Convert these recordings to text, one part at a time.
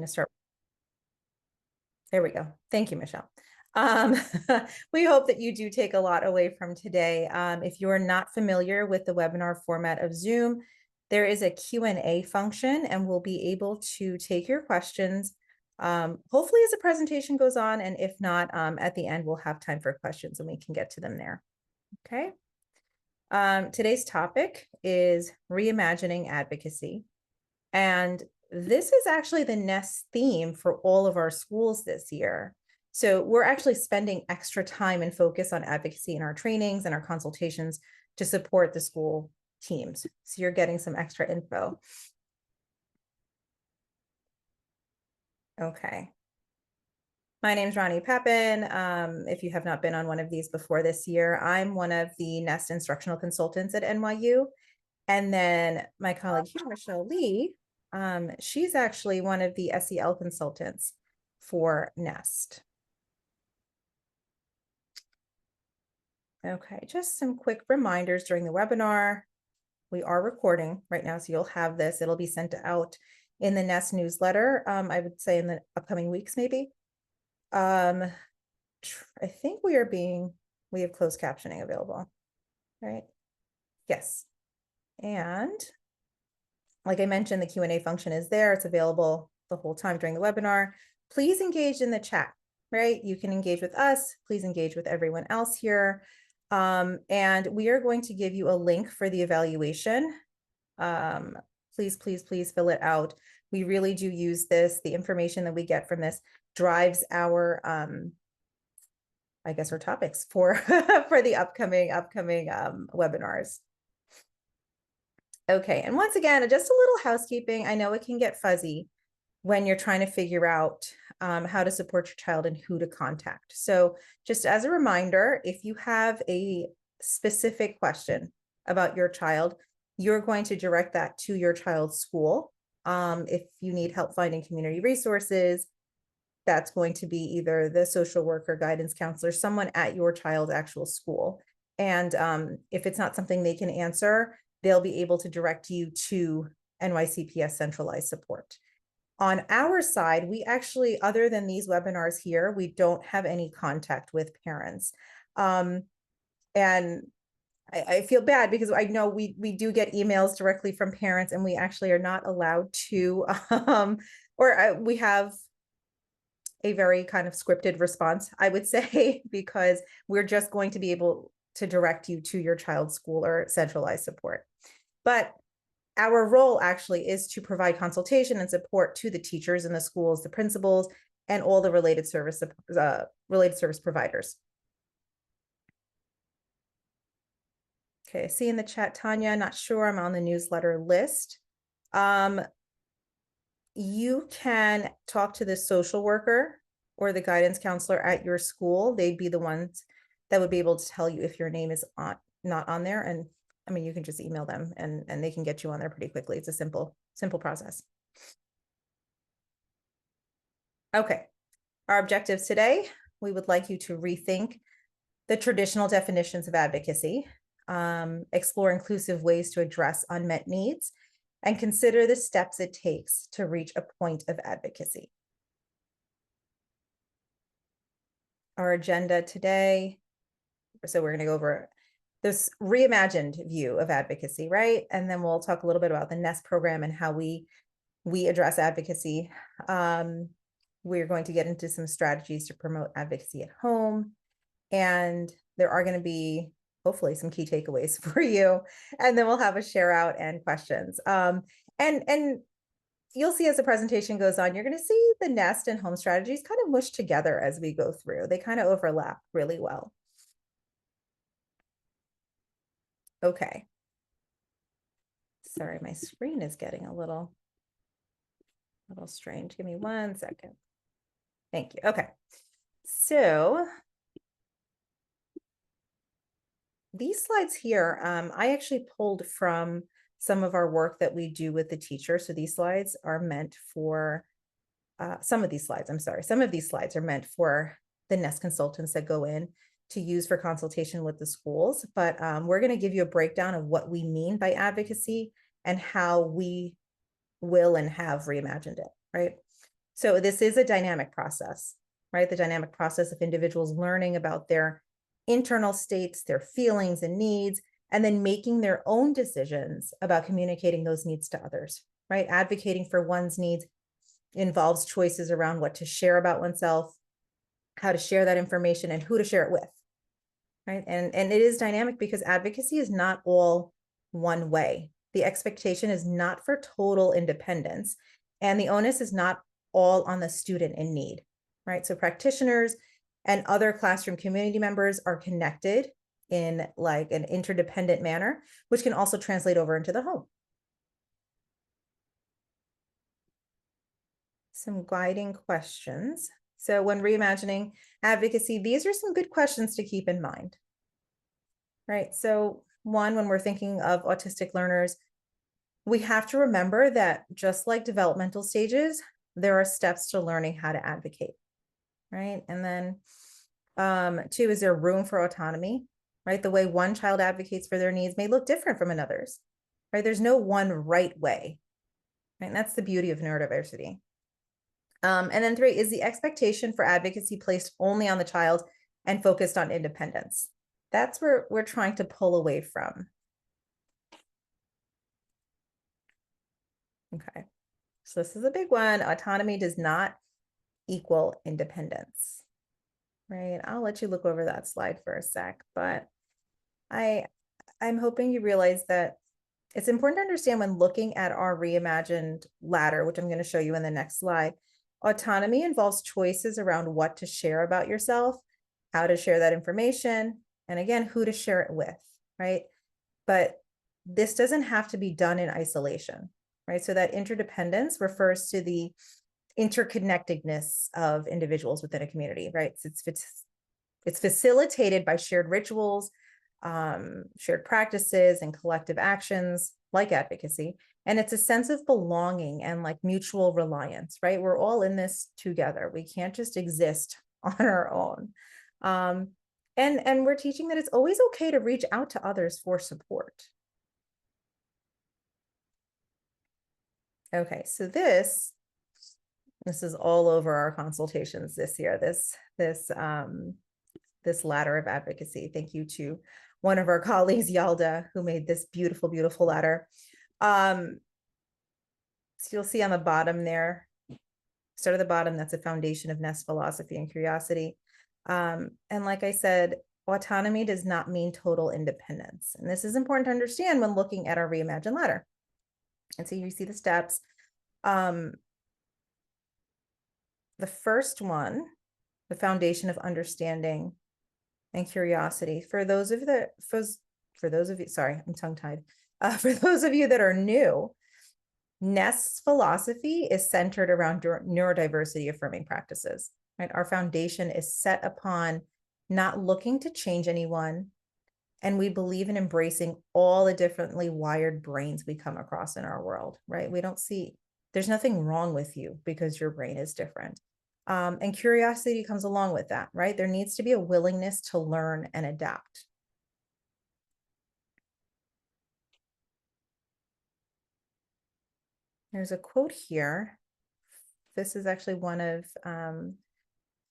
going to start. There we go. Thank you, Michelle. We hope that you do take a lot away from today. If you're not familiar with the webinar format of Zoom, there is a Q&A function, and we'll be able to take your questions, hopefully as the presentation goes on, and if not, at the end, we'll have time for questions and we can get to them there. Okay. Today's topic is reimagining advocacy. And this is actually the NEST theme for all of our schools this year. So we're actually spending extra time and focus on advocacy in our trainings and our consultations to support the school teams. So you're getting some extra info. Okay. My name's Rani Pappan. If you have not been on one of these before this year, I'm one of the NEST instructional consultants at NYU. And then my colleague here, Michelle Lee, she's actually one of the SEL consultants for NEST. Okay, just some quick reminders during the webinar. We are recording right now, so you'll have this. It'll be sent out in the NEST newsletter, I would say in the upcoming weeks, maybe. I think we have closed captioning available, right? Yes. And like I mentioned, the Q&A function is there. It's available the whole time during the webinar. Please engage in the chat, right? You can engage with us. Please engage with everyone else here. And we are going to give you a link for the evaluation. Please, please, please fill it out. We really do use this. The information that we get from this drives our, I guess, our topics for, for the upcoming webinars. Okay, and once again, just a little housekeeping. I know it can get fuzzy when you're trying to figure out how to support your child and who to contact. So just as a reminder, if you have a specific question about your child, you're going to direct that to your child's school. If you need help finding community resources, that's going to be either the social worker, guidance counselor, someone at your child's actual school. And if it's not something they can answer, they'll be able to direct you to NYCPS centralized support. On our side, we actually, other than these webinars here, we don't have any contact with parents. And I feel bad because I know we do get emails directly from parents, and we actually are not allowed to, we have a very kind of scripted response, I would say, because we're just going to be able to direct you to your child's school or centralized support. But our role actually is to provide consultation and support to the teachers in the schools, the principals, and all the related service providers. Okay, see in the chat, Tanya, not sure, I'm on the newsletter list. You can talk to the social worker or the guidance counselor at your school. They'd be the ones that would be able to tell you if your name is not on there. And I mean, you can just email them and they can get you on there pretty quickly. It's a simple process. Okay, our objectives today, we would like you to rethink the traditional definitions of advocacy, explore inclusive ways to address unmet needs, and consider the steps it takes to reach a point of advocacy. Our agenda today, so we're going to go over this reimagined view of advocacy, right? And then we'll talk a little bit about the NEST program and how we address advocacy. We're going to get into some strategies to promote advocacy at home. And there are going to be hopefully some key takeaways for you. And then we'll have a share out and questions. And you'll see as the presentation goes on, you're going to see the NEST and home strategies kind of mush together as we go through. They kind of overlap really well. Okay. Sorry, my screen is getting a little strange. Give me 1 second. Thank you. Okay. So these slides here, I actually pulled from some of our work that we do with the teacher. So these slides are meant for, some of these slides are meant for the NEST consultants that go in to use for consultation with the schools. But we're going to give you a breakdown of what we mean by advocacy and how we will and have reimagined it, right? So this is a dynamic process, right? The dynamic process of individuals learning about their internal states, their feelings and needs, and then making their own decisions about communicating those needs to others, right? Advocating for one's needs involves choices around what to share about oneself, how to share that information, and who to share it with, right? And it is dynamic because advocacy is not all one way. The expectation is not for total independence, and the onus is not all on the student in need, right? So practitioners and other classroom community members are connected in like an interdependent manner, which can also translate over into the home. Some guiding questions. So when reimagining advocacy, these are some good questions to keep in mind, right? So one, when we're thinking of autistic learners, we have to remember that just like developmental stages, there are steps to learning how to advocate, right? And then two, is there room for autonomy, right? The way one child advocates for their needs may look different from another's, right? There's no one right way, right? And that's the beauty of neurodiversity. And then three, is the expectation for advocacy placed only on the child and focused on independence? That's where we're trying to pull away from. Okay, so this is a big one. Autonomy does not equal independence, right? I'll let you look over that slide for a sec, but I'm hoping you realize that it's important to understand when looking at our reimagined ladder, which I'm going to show you in the next slide. Autonomy involves choices around what to share about yourself, how to share that information, and again, who to share it with, right? But this doesn't have to be done in isolation, right? So that interdependence refers to the interconnectedness of individuals within a community, right? So it's facilitated by shared rituals, shared practices, and collective actions like advocacy. And it's a sense of belonging and like mutual reliance, right? We're all in this together. We can't just exist on our own. And we're teaching that it's always okay to reach out to others for support. Okay, so this is all over our consultations this year, this ladder of advocacy. Thank you to one of our colleagues, Yalda, who made this beautiful, beautiful ladder. So you'll see on the bottom there, start at the bottom, that's a foundation of nest philosophy and curiosity. And like I said, autonomy does not mean total independence. And this is important to understand when looking at our reimagined ladder. And so you see the steps. The first one, the foundation of understanding and curiosity. For those of you, sorry, I'm tongue-tied. For those of you that are new, Nest's philosophy is centered around neurodiversity affirming practices, right? Our foundation is set upon not looking to change anyone, and we believe in embracing all the differently wired brains we come across in our world, right? We don't see, there's nothing wrong with you because your brain is different. And curiosity comes along with that, right? There needs to be a willingness to learn and adapt. There's a quote here. This is actually one of the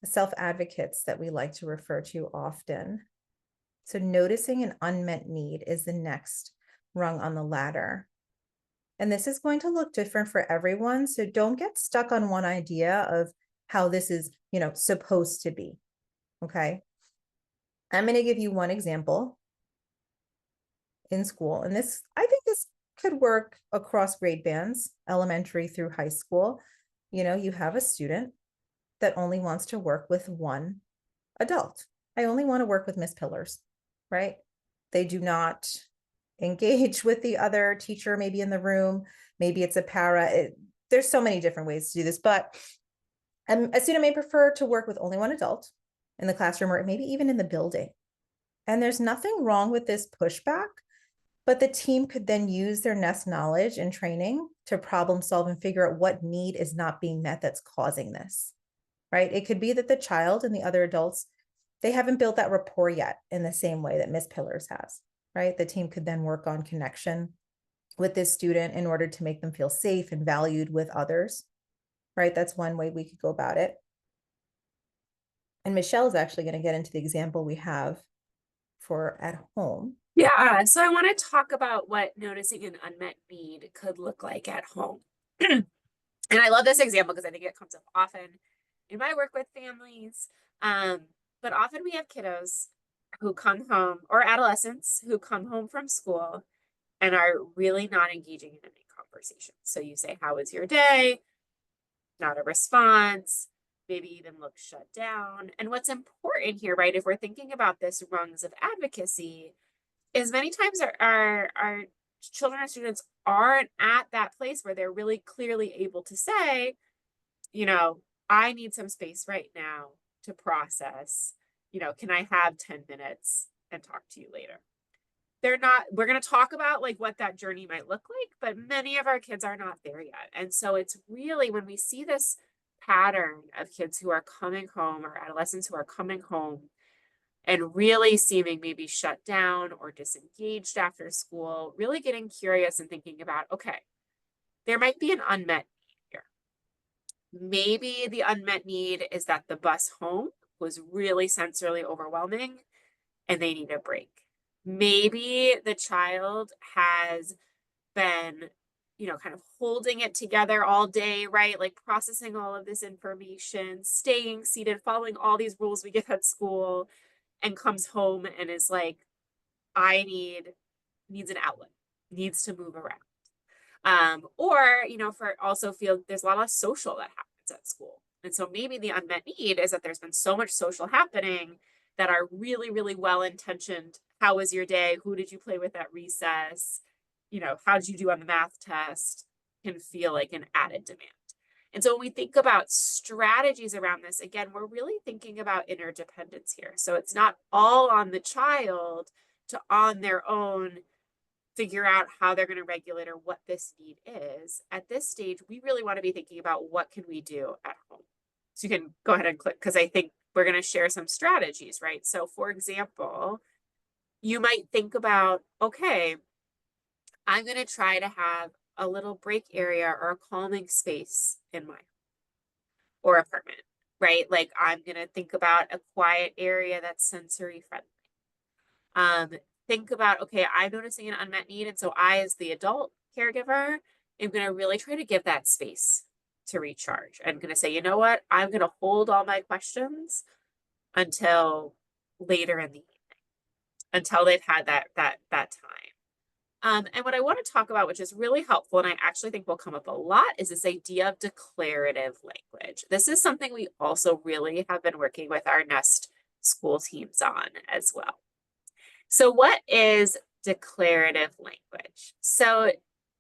self-advocates that we like to refer to often. So noticing an unmet need is the next rung on the ladder. And this is going to look different for everyone. So don't get stuck on one idea of how this is, supposed to be. Okay. I'm going to give you one example in school. And I think this could work across grade bands, elementary through high school. You have a student that only wants to work with one adult. I only want to work with Miss Pillars, right? They do not engage with the other teacher, maybe in the room, maybe it's a para. There's so many different ways to do this, but a student may prefer to work with only one adult in the classroom or maybe even in the building. And there's nothing wrong with this pushback, but the team could then use their Nest knowledge and training to problem solve and figure out what need is not being met that's causing this, right? It could be that the child and the other adults, they haven't built that rapport yet in the same way that Miss Pillars has, right? The team could then work on connection with this student in order to make them feel safe and valued with others, right? That's one way we could go about it. And Michelle is actually going to get into the example we have for at home. Yeah, so I want to talk about what noticing an unmet need could look like at home. And I love this example because I think it comes up often in my work with families. Um, but often we have kiddos who come home, or adolescents who come home from school and are really not engaging in any conversation. So you say, "How was your day?" Not a response, maybe even look shut down. And what's important here, right, if we're thinking about this rungs of advocacy, is many times our children or students aren't at that place where they're really clearly able to say, you know, I need some space right now to process. Can I have 10 minutes and talk to you later? They're not, we're going to talk about like what that journey might look like, but many of our kids are not there yet. And so it's really when we see this pattern of kids who are coming home or adolescents who are coming home and really seeming maybe shut down or disengaged after school, really getting curious and thinking about, okay, there might be an unmet need here. Maybe the unmet need is that the bus home was really sensorily overwhelming and they need a break. Maybe the child has been, kind of holding it together all day, right? Like processing all of this information, staying seated, following all these rules we get at school, and comes home and is like, I needs an outlet, needs to move around. Or, for also feel there's a lot of social that happens at school. And so maybe the unmet need is that there's been so much social happening that are really, really well intentioned. How was your day? Who did you play with at recess? How did you do on the math test? Can feel like an added demand. And so when we think about strategies around this, again, we're really thinking about interdependence here. So it's not all on the child to on their own figure out how they're going to regulate or what this need is. At this stage, we really want to be thinking about what can we do at home. So you can go ahead and click because I think we're going to share some strategies, right? So for example, you might think about, okay, I'm going to try to have a little break area or a calming space in my or apartment, right? Like I'm going to think about a quiet area that's sensory friendly. Um, think about, okay, I'm noticing an unmet need. And so I, as the adult caregiver, am going to really try to give that space to recharge. I'm going to say, you know what? I'm going to hold all my questions until later in the evening, until they've had that time. And what I want to talk about, which is really helpful, and I actually think will come up a lot, is this idea of declarative language. This is something we also really have been working with our Nest school teams on as well. So what is declarative language? So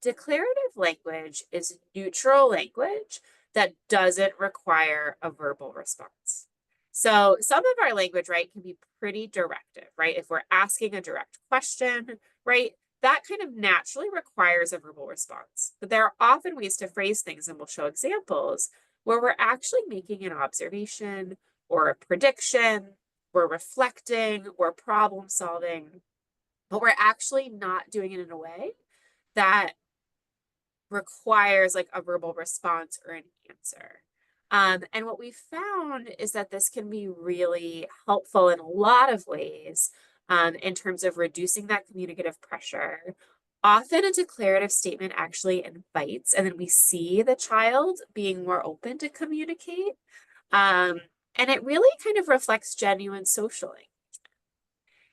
declarative language is neutral language that doesn't require a verbal response. So some of our language, right, can be pretty directive, right? If we're asking a direct question, right, that kind of naturally requires a verbal response. But there are often ways to phrase things, and we'll show examples, where we're actually making an observation or a prediction, we're reflecting, we're problem solving, but we're actually not doing it in a way that requires like a verbal response or an answer. And what we found is that this can be really helpful in a lot of ways in terms of reducing that communicative pressure. Often a declarative statement actually invites, and then we see the child being more open to communicate. And it really kind of reflects genuine social engagement.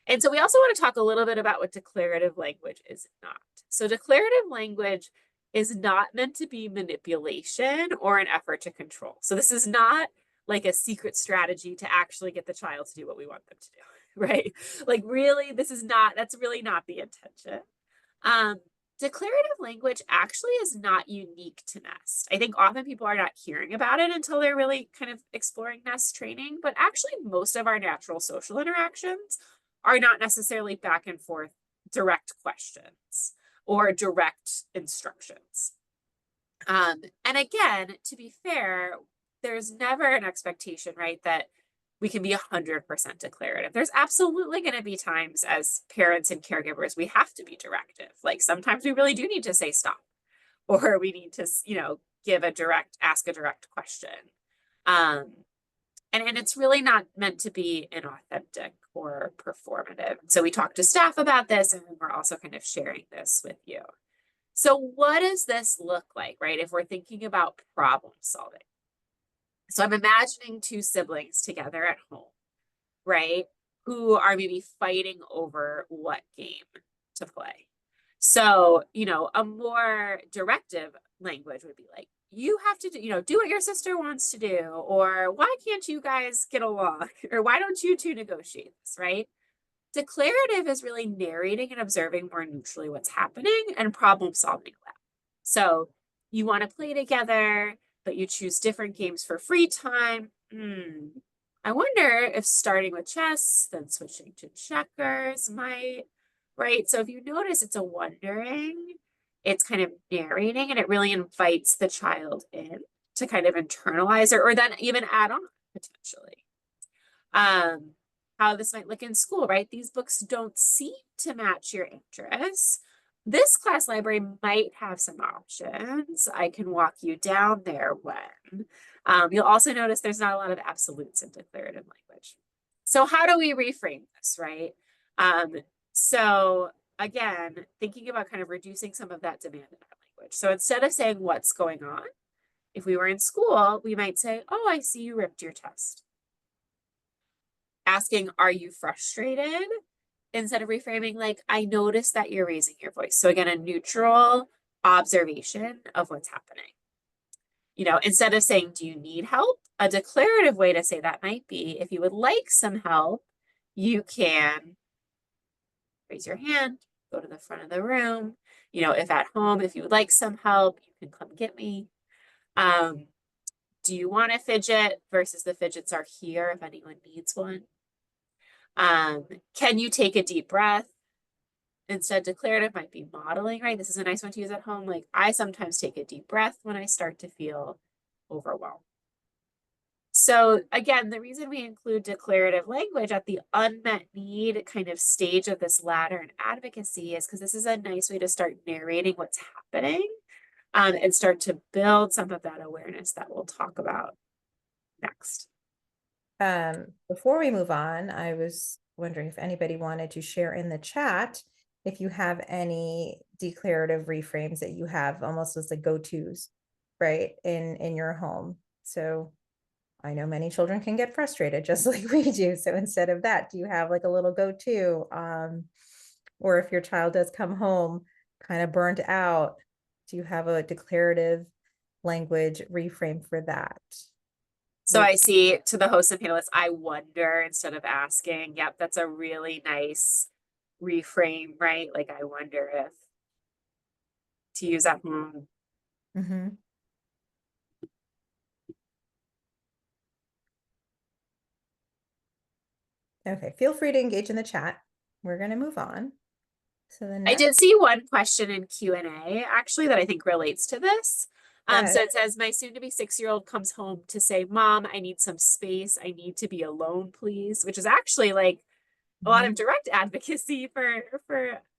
And so we also want to talk a little bit about what declarative language is not. So declarative language is not meant to be manipulation or an effort to control. So this is not like a secret strategy to actually get the child to do what we want them to do, right? Like really, that's really not the intention. Declarative language actually is not unique to Nest. I think often people are not hearing about it until they're really kind of exploring Nest training, but actually most of our natural social interactions are not necessarily back and forth direct questions or direct instructions. And again, to be fair, there's never an expectation, right, that we can be 100% declarative. There's absolutely going to be times as parents and caregivers, we have to be directive. Like sometimes we really do need to say stop, or we need to, ask a direct question. And it's really not meant to be inauthentic or performative. So we talked to staff about this, and we're also kind of sharing this with you. So what does this look like, right? If we're thinking about problem solving. So I'm imagining two siblings together at home, right? Who are maybe fighting over what game to play. So, a more directive language would be like, you have to do what your sister wants to do, or why can't you guys get along, or why don't you two negotiate this, right? Declarative is really narrating and observing more neutrally what's happening and problem solving that. So you want to play together, but you choose different games for free time. I wonder if starting with chess, then switching to checkers might, right? So if you notice, it's a wondering, it's kind of narrating, and it really invites the child in to kind of internalize or then even add on potentially. How this might look in school, right? These books don't seem to match your interests. This class library might have some options. I can walk you down there when. You'll also notice there's not a lot of absolutes in declarative language. So how do we reframe this, right? So again, thinking about kind of reducing some of that demand in our language. So instead of saying what's going on, if we were in school, we might say, oh, I see you ripped your test. Asking, are you frustrated? Instead of reframing like, I noticed that you're raising your voice. So again, a neutral observation of what's happening. Instead of saying, do you need help? A declarative way to say that might be, if you would like some help, you can raise your hand, go to the front of the room. If at home, if you would like some help, you can come get me. Do you want a fidget versus the fidgets are here if anyone needs one? Can you take a deep breath? Instead, declarative might be modeling, right? This is a nice one to use at home. Like, I sometimes take a deep breath when I start to feel overwhelmed. So again, the reason we include declarative language at the unmet need kind of stage of this ladder in advocacy is because this is a nice way to start narrating what's happening, and start to build some of that awareness that we'll talk about next. Before we move on, I was wondering if anybody wanted to share in the chat if you have any declarative reframes that you have almost as like go-tos, right, in your home. So I know many children can get frustrated just like we do. So instead of that, do you have like a little go-to? Or if your child does come home kind of burnt out, do you have a declarative language reframe for that? So I see to the host and panelists, I wonder instead of asking. Yep, that's a really nice reframe, right? Like, I wonder if to use at home. Mm-hmm. Okay, feel free to engage in the chat. We're going to move on. So the I next, did see one question in Q&A actually that I think relates to this. So it says, my soon-to-be 6-year-old comes home to say, Mom, I need some space. I need to be alone, please. Which is actually like a lot of direct advocacy for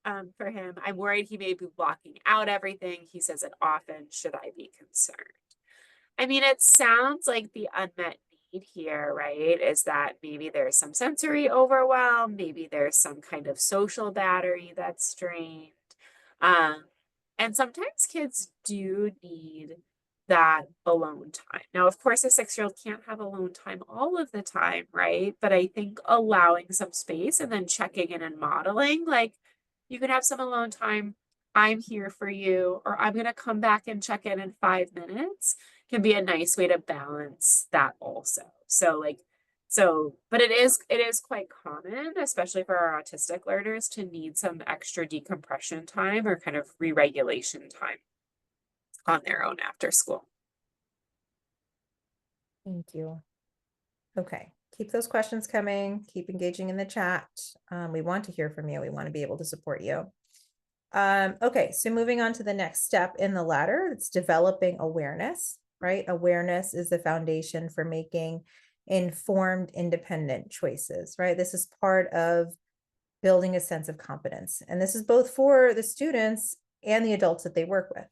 him. I'm worried he may be blocking out everything. He says it often. Should I be concerned? I mean, it sounds like the unmet need here, right, is that maybe there's some sensory overwhelm, maybe there's some kind of social battery that's strained. And sometimes kids do need that alone time. Now, of course, a 6-year-old can't have alone time all of the time, right? But I think allowing some space and then checking in and modeling, like, you can have some alone time. I'm here for you, or I'm going to come back and check in 5 minutes, can be a nice way to balance that also. But it is quite common, especially for our autistic learners, to need some extra decompression time or kind of re-regulation time on their own after school. Thank you. Okay, keep those questions coming, keep engaging in the chat. We want to hear from you. We want to be able to support you. Okay, so moving on to the next step in the ladder, it's developing awareness, right? Awareness is the foundation for making informed, independent choices, right? This is part of building a sense of competence. And this is both for the students and the adults that they work with,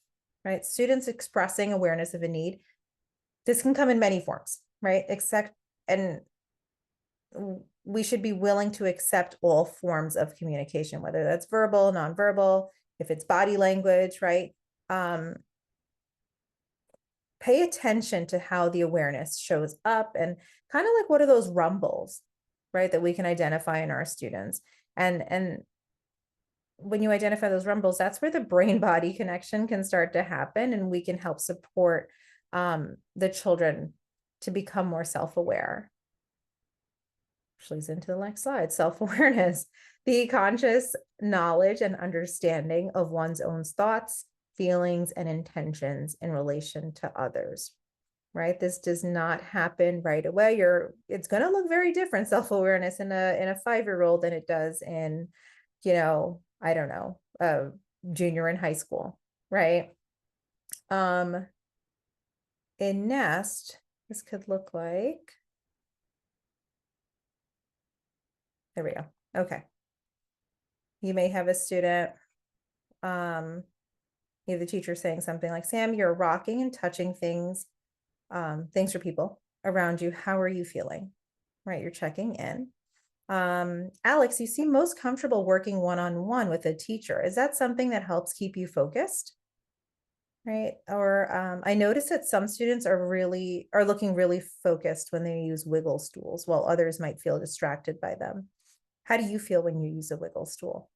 right? Students expressing awareness of a need. This can come in many forms, right? And we should be willing to accept all forms of communication, whether that's verbal, nonverbal, if it's body language, right? Pay attention to how the awareness shows up and kind of like what are those rumbles, right, that we can identify in our students. And when you identify those rumbles, that's where the brain body connection can start to happen, and we can help support the children to become more self-aware. Which leads into the next slide, self-awareness, the conscious knowledge and understanding of one's own thoughts, feelings, and intentions in relation to others, right? This does not happen right away. It's going to look very different, self-awareness in a 5-year-old than it does in, I don't know, junior in high school, right? In Nest, this could look like, there we go. Okay. You may have a student, you have the teacher saying something like, Sam, you're rocking and touching things or people around you. How are you feeling? Right, you're checking in. Alex, you seem most comfortable working one-on-one with a teacher. Is that something that helps keep you focused? Right, or I noticed that some students are looking really focused when they use wiggle stools, while others might feel distracted by them. How do you feel when you use a wiggle stool?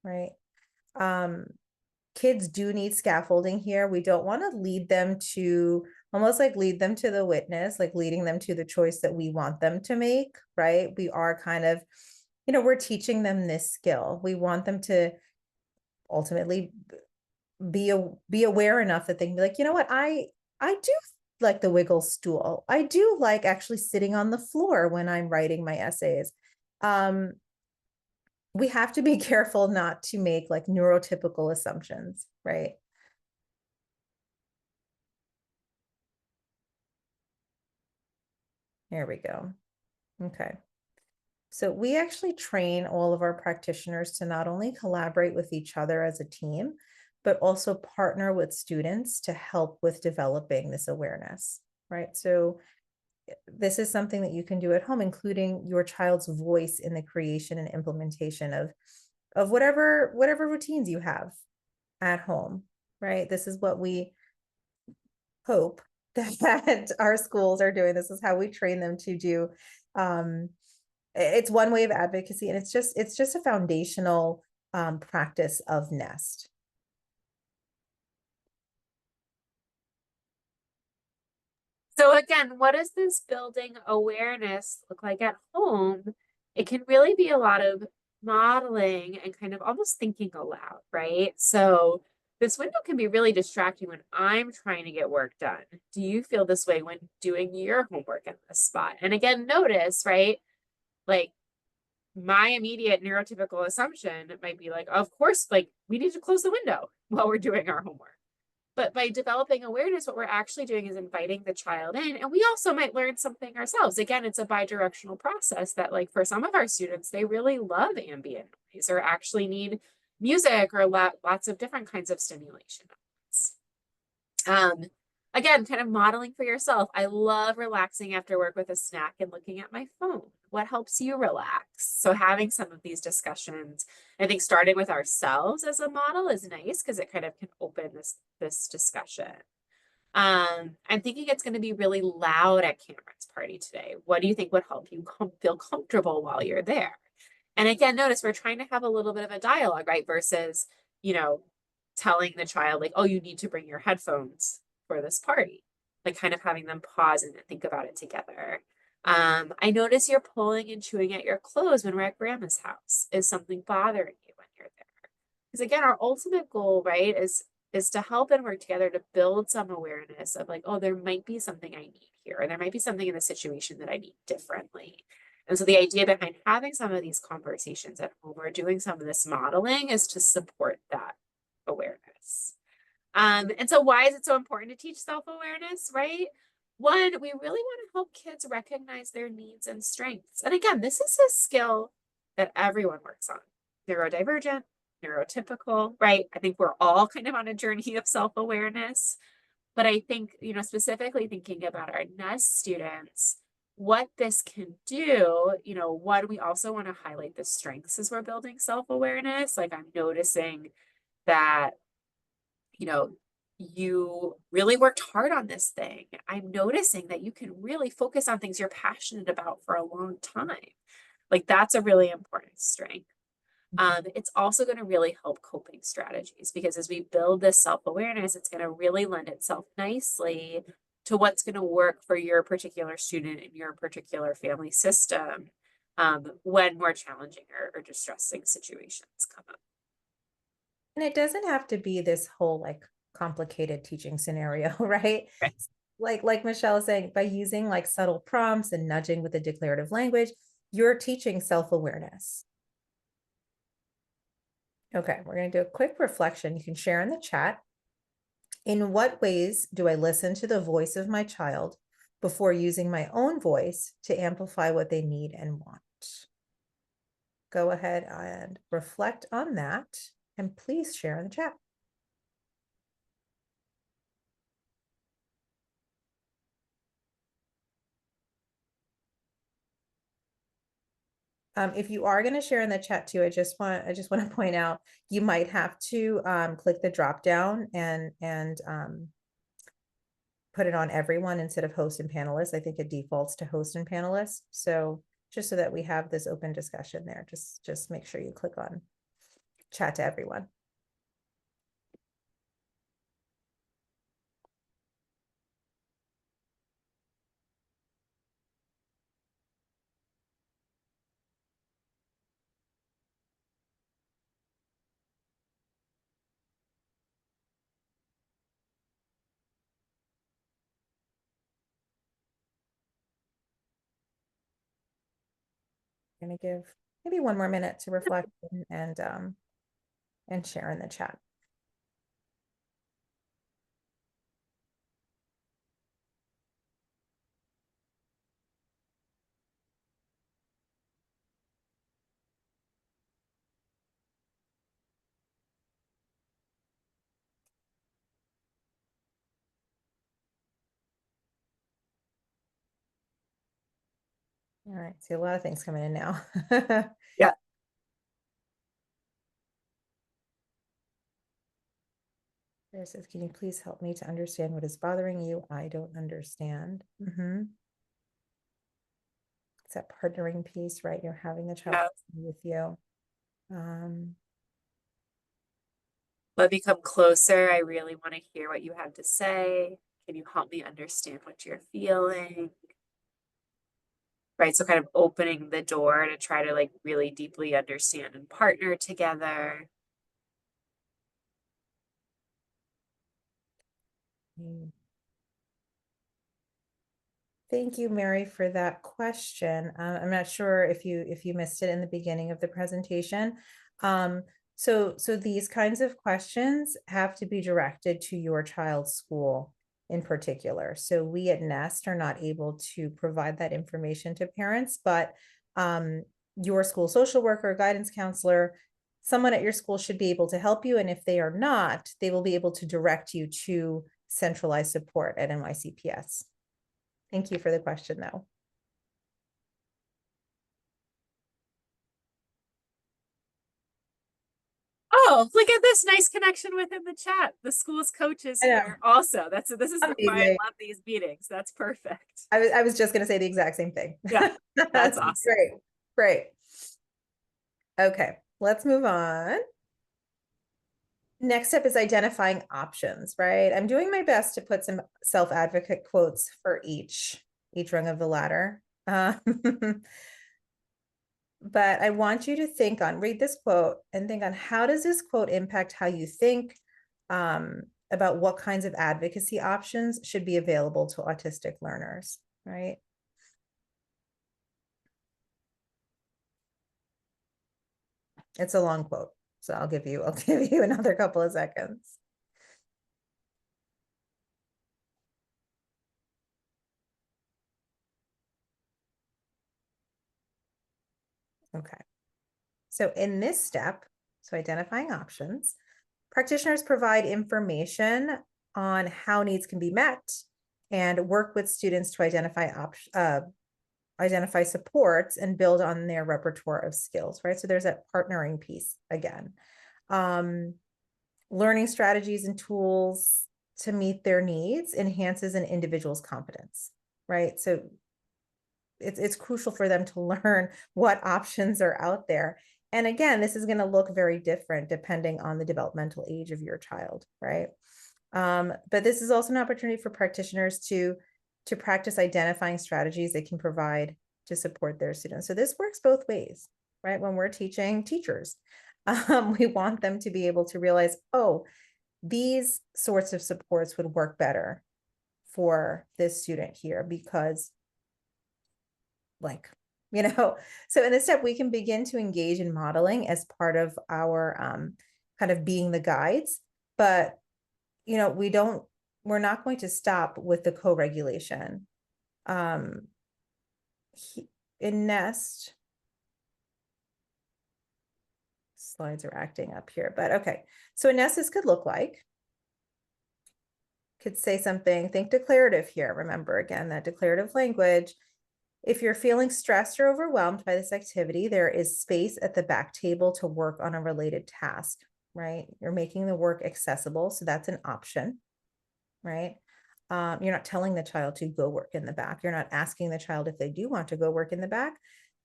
Right. Kids do need scaffolding here. We don't want to lead them to the witness, like leading them to the choice that we want them to make, right? We are kind of, we're teaching them this skill. We want them to ultimately be aware enough that they can be like, you know what, I do like the wiggle stool. I do like actually sitting on the floor when I'm writing my essays. We have to be careful not to make like neurotypical assumptions, right? Here we go. Okay. So we actually train all of our practitioners to not only collaborate with each other as a team, but also partner with students to help with developing this awareness, right? So this is something that you can do at home, including your child's voice in the creation and implementation of whatever routines you have at home, right? This is what we hope that our schools are doing. This is how we train them to do. It's one way of advocacy, and it's just a foundational practice of Nest. So again, what does this building awareness look like at home? It can really be a lot of modeling and kind of almost thinking aloud, right? So this window can be really distracting when I'm trying to get work done. Do you feel this way when doing your homework in this spot? And again, notice, right? Like my immediate neurotypical assumption might be like, of course, like we need to close the window while we're doing our homework. But by developing awareness, what we're actually doing is inviting the child in, and we also might learn something ourselves. Again, it's a bi-directional process that, like, for some of our students, they really love ambient noise or actually need music or lots of different kinds of stimulation. Again, kind of modeling for yourself. I love relaxing after work with a snack and looking at my phone. What helps you relax? So having some of these discussions, I think starting with ourselves as a model is nice because it kind of can open this discussion. I'm thinking it's going to be really loud at Cameron's party today. What do you think would help you feel comfortable while you're there? And again, notice we're trying to have a little bit of a dialogue, right? Versus, telling the child like, oh, you need to bring your headphones for this party, like kind of having them pause and think about it together. I notice you're pulling and chewing at your clothes when we're at grandma's house. Is something bothering you when you're there? Because again, our ultimate goal, right, is to help and work together to build some awareness of like, oh, there might be something I need here, or there might be something in the situation that I need differently. And so the idea behind having some of these conversations at home or doing some of this modeling is to support that awareness. And so why is it so important to teach self-awareness, right? One, we really want to help kids recognize their needs and strengths. And again, this is a skill that everyone works on. Neurodivergent, neurotypical, right? I think we're all kind of on a journey of self-awareness. But I think, specifically thinking about our NEST students, what this can do, what we also want to highlight the strengths as we're building self-awareness. Like I'm noticing that, you really worked hard on this thing. I'm noticing that you can really focus on things you're passionate about for a long time. Like that's a really important strength. It's also going to really help coping strategies because as we build this self-awareness, it's going to really lend itself nicely to what's going to work for your particular student in your particular family system when more challenging or distressing situations come up. And it doesn't have to be this whole like complicated teaching scenario, right? Right. Like Michelle is saying, by using like subtle prompts and nudging with a declarative language, you're teaching self-awareness. Okay, we're going to do a quick reflection. You can share in the chat. In what ways do I listen to the voice of my child before using my own voice to amplify what they need and want? Go ahead and reflect on that, and please share in the chat. If you are going to share in the chat too, I just want to point out you might have to click the drop down and put it on everyone instead of host and panelists. I think it defaults to host and panelists. So just so that we have this open discussion there, just make sure you click on chat to everyone. I'm going to give maybe one more minute to reflect and share in the chat. All right, see a lot of things coming in now. Yeah. There says, can you please help me to understand what is bothering you? I don't understand. It's that partnering piece, right? You're having the child with you. Let me come closer. I really want to hear what you have to say. Can you help me understand what you're feeling? Right. So kind of opening the door to try to like really deeply understand and partner together. Thank you, Mary, for that question. I'm not sure if you missed it in the beginning of the presentation. So these kinds of questions have to be directed to your child's school in particular. So we at Nest are not able to provide that information to parents, but your school social worker, guidance counselor, someone at your school should be able to help you. And if they are not, they will be able to direct you to centralized support at NYCPS. Thank you for the question, though. Oh, look at this nice connection within the chat. The school's coaches here also. This is why I love these meetings. That's perfect. I was just going to say the exact same thing. Yeah, that's awesome. Great. Okay, let's move on. Next up is identifying options, right? I'm doing my best to put some self-advocate quotes for each rung of the ladder. But I want you to read this quote and think on how does this quote impact how you think about what kinds of advocacy options should be available to autistic learners, right? It's a long quote, so I'll give you another couple of seconds. Okay. So in this step, So identifying options. Practitioners provide information on how needs can be met and work with students to identify supports and build on their repertoire of skills, right? So there's that partnering piece again. Learning strategies and tools to meet their needs enhances an individual's competence, right? So it's crucial for them to learn what options are out there. And again, this is going to look very different depending on the developmental age of your child, right? But this is also an opportunity for practitioners to practice identifying strategies they can provide to support their students. So this works both ways, right? When we're teaching teachers, we want them to be able to realize, oh, these sorts of supports would work better for this student here because blank, so in this step, we can begin to engage in modeling as part of our kind of being the guides, but we're not going to stop with the co-regulation. In Nest, slides are acting up here, but okay. So in Nest, this could look like, could say something, think declarative here. Remember, again, that declarative language. If you're feeling stressed or overwhelmed by this activity, there is space at the back table to work on a related task, right? You're making the work accessible, so that's an option, right? You're not telling the child to go work in the back. You're not asking the child if they do want to go work in the back.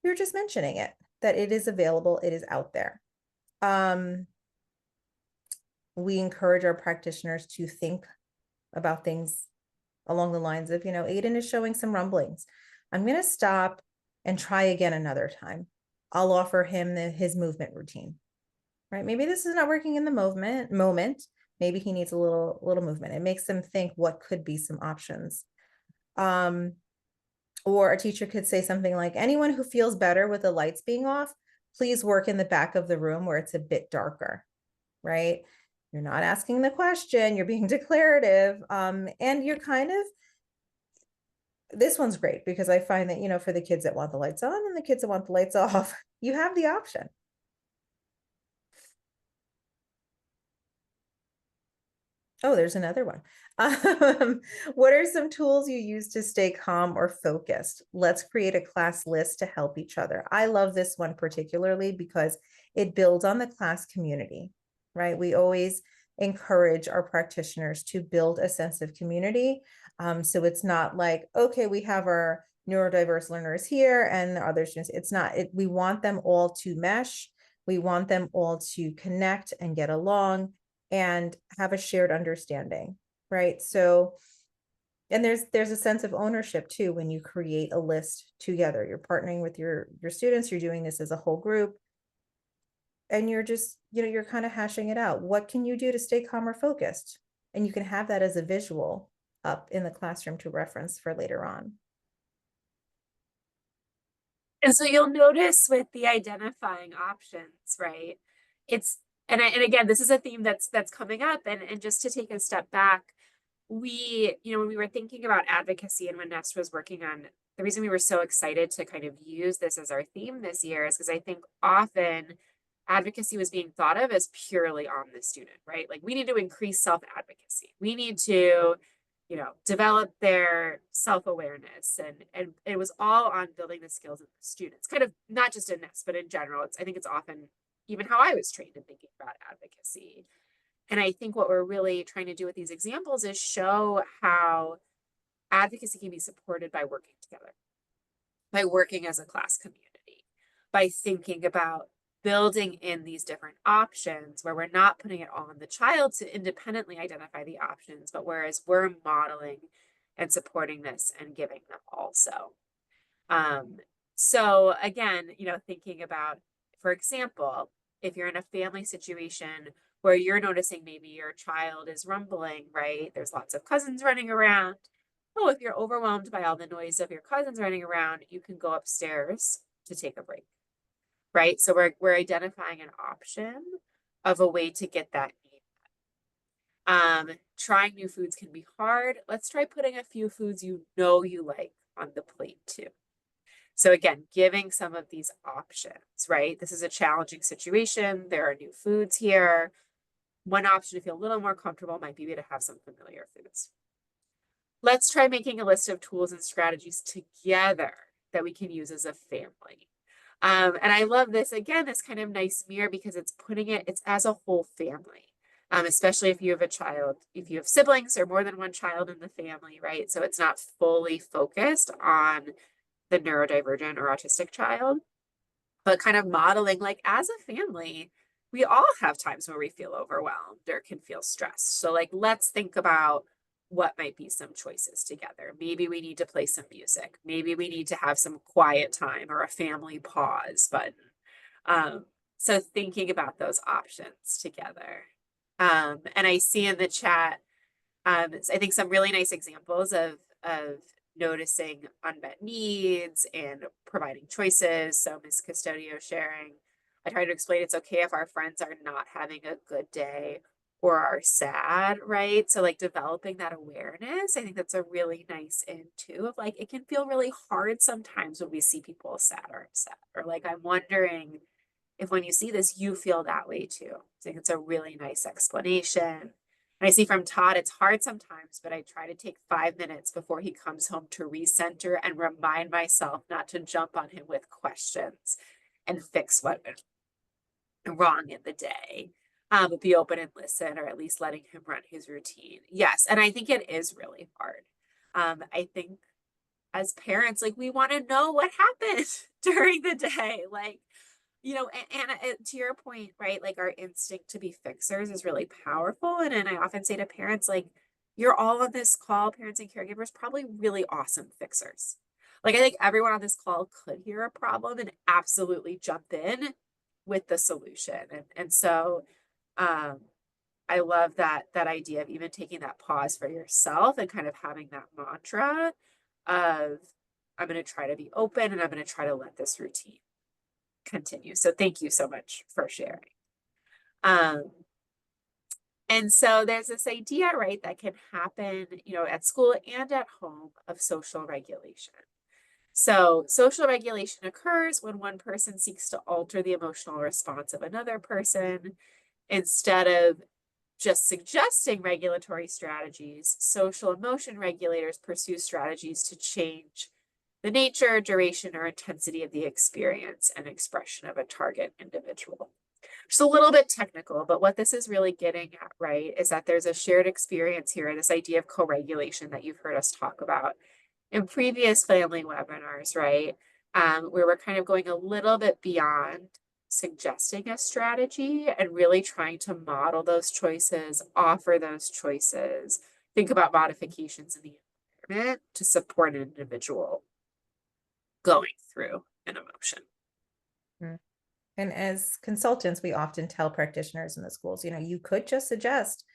You're just mentioning it, that it is available, it is out there. We encourage our practitioners to think about things along the lines of, Aiden is showing some rumblings. I'm going to stop and try again another time. I'll offer him his movement routine, right? Maybe this is not working in the moment. Maybe he needs a little movement. It makes them think what could be some options. Or a teacher could say something like, anyone who feels better with the lights being off, please work in the back of the room where it's a bit darker, right? You're not asking the question, you're being declarative. And you're kind of, this one's great because I find that, for the kids that want the lights on and the kids that want the lights off, you have the option. Oh, there's another one. What are some tools you use to stay calm or focused? Let's create a class list to help each other. I love this one particularly because it builds on the class community, right? We always encourage our practitioners to build a sense of community. So it's not like, okay, we have our neurodiverse learners here and the other students. It's not, we want them all to mesh. We want them all to connect and get along and have a shared understanding, right? So, and there's a sense of ownership too when you create a list together. You're partnering with your students, you're doing this as a whole group, and you're just, you're kind of hashing it out. What can you do to stay calm or focused? And you can have that as a visual up in the classroom to reference for later on. And so you'll notice with the identifying options, right? And again, this is a theme that's coming up. And just to take a step back, when we were thinking about advocacy and when Nest was working on, the reason we were so excited to kind of use this as our theme this year is because I think often advocacy was being thought of as purely on the student, right? Like we need to increase self-advocacy. We need to develop their self-awareness, and it was all on building the skills of the students, kind of not just in this, but in general. I think it's often even how I was trained in thinking about advocacy. And I think what we're really trying to do with these examples is show how advocacy can be supported by working together, by working as a class community, by thinking about building in these different options where we're not putting it all on the child to independently identify the options, but whereas we're modeling and supporting this and giving them also. So again, thinking about, for example, if you're in a family situation where you're noticing maybe your child is rumbling, right? There's lots of cousins running around. Oh, if you're overwhelmed by all the noise of your cousins running around, you can go upstairs to take a break. Right? So we're identifying an option of a way to get that need. Trying new foods can be hard. Let's try putting a few foods you like on the plate too. So again, giving some of these options, right? This is a challenging situation. There are new foods here. One option to feel a little more comfortable might be to have some familiar foods. Let's try making a list of tools and strategies together that we can use as a family. And I love this, again, this kind of nice mirror because it's it's as a whole family. Especially if you have a child, if you have siblings or more than one child in the family, right? So it's not fully focused on the neurodivergent or autistic child, but kind of modeling like as a family, we all have times where we feel overwhelmed or can feel stressed. So like, let's think about what might be some choices together. Maybe we need to play some music. Maybe we need to have some quiet time or a family pause button. So thinking about those options together. And I see in the chat, I think some really nice examples of noticing unmet needs and providing choices. So Ms. Custodio sharing, I try to explain it's okay if our friends are not having a good day or are sad, right? So like developing that awareness, I think that's a really nice in too of like, it can feel really hard sometimes when we see people sad or upset, or like, I'm wondering if when you see this, you feel that way too. I think it's a really nice explanation. And I see from Todd, it's hard sometimes, but I try to take 5 minutes before he comes home to recenter and remind myself not to jump on him with questions and fix what went wrong in the day. But be open and listen, or at least letting him run his routine. Yes. And I think it is really hard. I think as parents, like we want to know what happened during the day. Like, you know, and to your point, right? Like our instinct to be fixers is really powerful. And I often say to parents, like, you're all on this call, parents and caregivers, probably really awesome fixers. Like, I think everyone on this call could hear a problem and absolutely jump in with the solution. And so, I love that idea of even taking that pause for yourself and kind of having that mantra of, I'm going to try to be open and I'm going to try to let this routine continue. So thank you so much for sharing. And so there's this idea, right, that can happen, you know, at school and at home of social regulation. So social regulation occurs when one person seeks to alter the emotional response of another person. Instead of just suggesting regulatory strategies, social emotion regulators pursue strategies to change the nature, duration, or intensity of the experience and expression of a target individual. Just a little bit technical, but what this is really getting at, right, is that there's a shared experience here, this idea of co-regulation that you've heard us talk about in previous family webinars, right? Where we're kind of going a little bit beyond suggesting a strategy and really trying to model those choices, offer those choices, think about modifications in the environment to support an individual going through an emotion. Mm. And as consultants, we often tell practitioners in the schools, you know, you could just suggest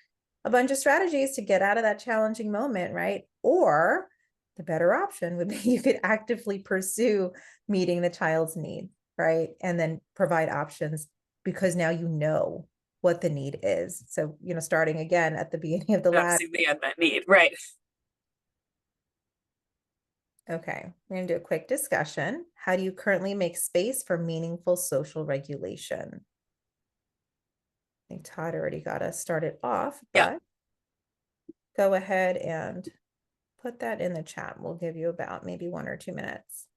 a bunch of strategies to get out of that challenging moment, right? Or the better option would be you could actively pursue meeting the child's needs, right? And then provide options because now you know what the need is. So, you know, starting again at the beginning of the lab. Noticing the unmet need, right? Okay, we're going to do a quick discussion. How do you currently make space for meaningful social regulation? I think Todd already got us started off, Yeah. but go ahead and put that in the chat. We'll give you about maybe 1 or 2 minutes.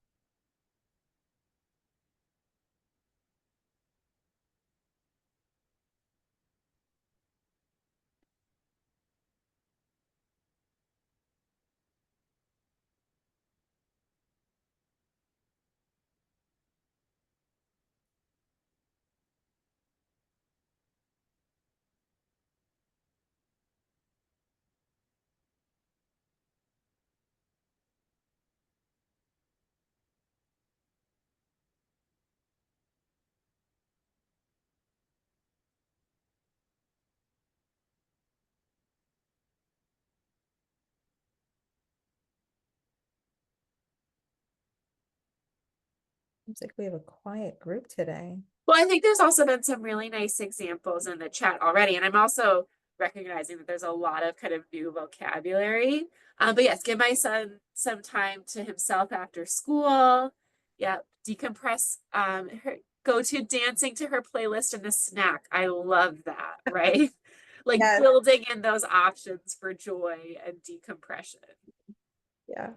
Seems like we have a quiet group today. Well, I think there's also been some really nice examples in the chat already. And I'm also recognizing that there's a lot of kind of new vocabulary. But yes, give my son some time to himself after school. Yeah, decompress, go to dancing to her playlist and a snack. I love that, right? Like Yes. building in those options for joy and decompression. Yeah.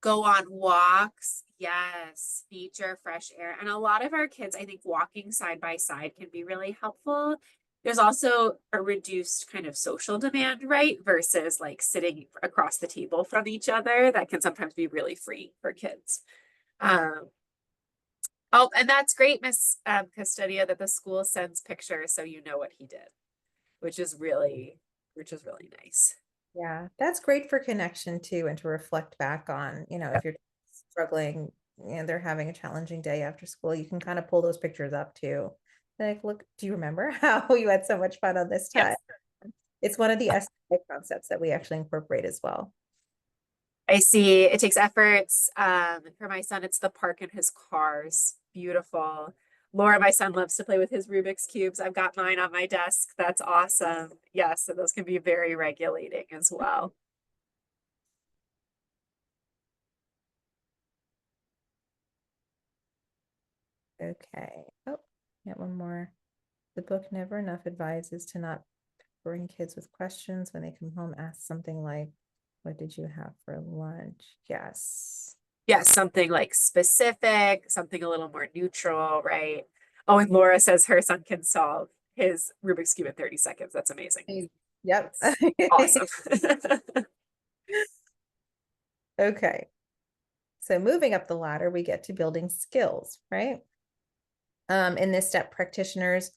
Go on walks. Yes, nature, fresh air. And a lot of our kids, I think walking side by side can be really helpful. There's also a reduced kind of social demand, right? Versus like sitting across the table from each other. That can sometimes be really free for kids. Um, oh, and that's great, Miss Custodia, that the school sends pictures so you know what he did, which is really nice. Yeah, that's great for connection too, and to reflect back on, if you're struggling and they're having a challenging day after school, you can kind of pull those pictures up too. Like, look, do you remember how you had so much fun on this time? Yes. It's one of the SI concepts that we actually incorporate as well. I see it takes efforts. For my son, it's the park in his cars. Beautiful. Laura, my son loves to play with his Rubik's cubes. I've got mine on my desk. That's awesome. Yes, so those can be very regulating as well. Okay. Oh, got one more. The book Never Enough advises to not bring kids with questions when they come home. Ask something like, "What did you have for lunch?" Yes. Yes, something like specific, something a little more neutral, right? Oh, and Laura says her son can solve his Rubik's Cube in 30 seconds. That's amazing. Yep. That's awesome. Okay. So moving up the ladder, we get to building skills, right? In this step, practitioners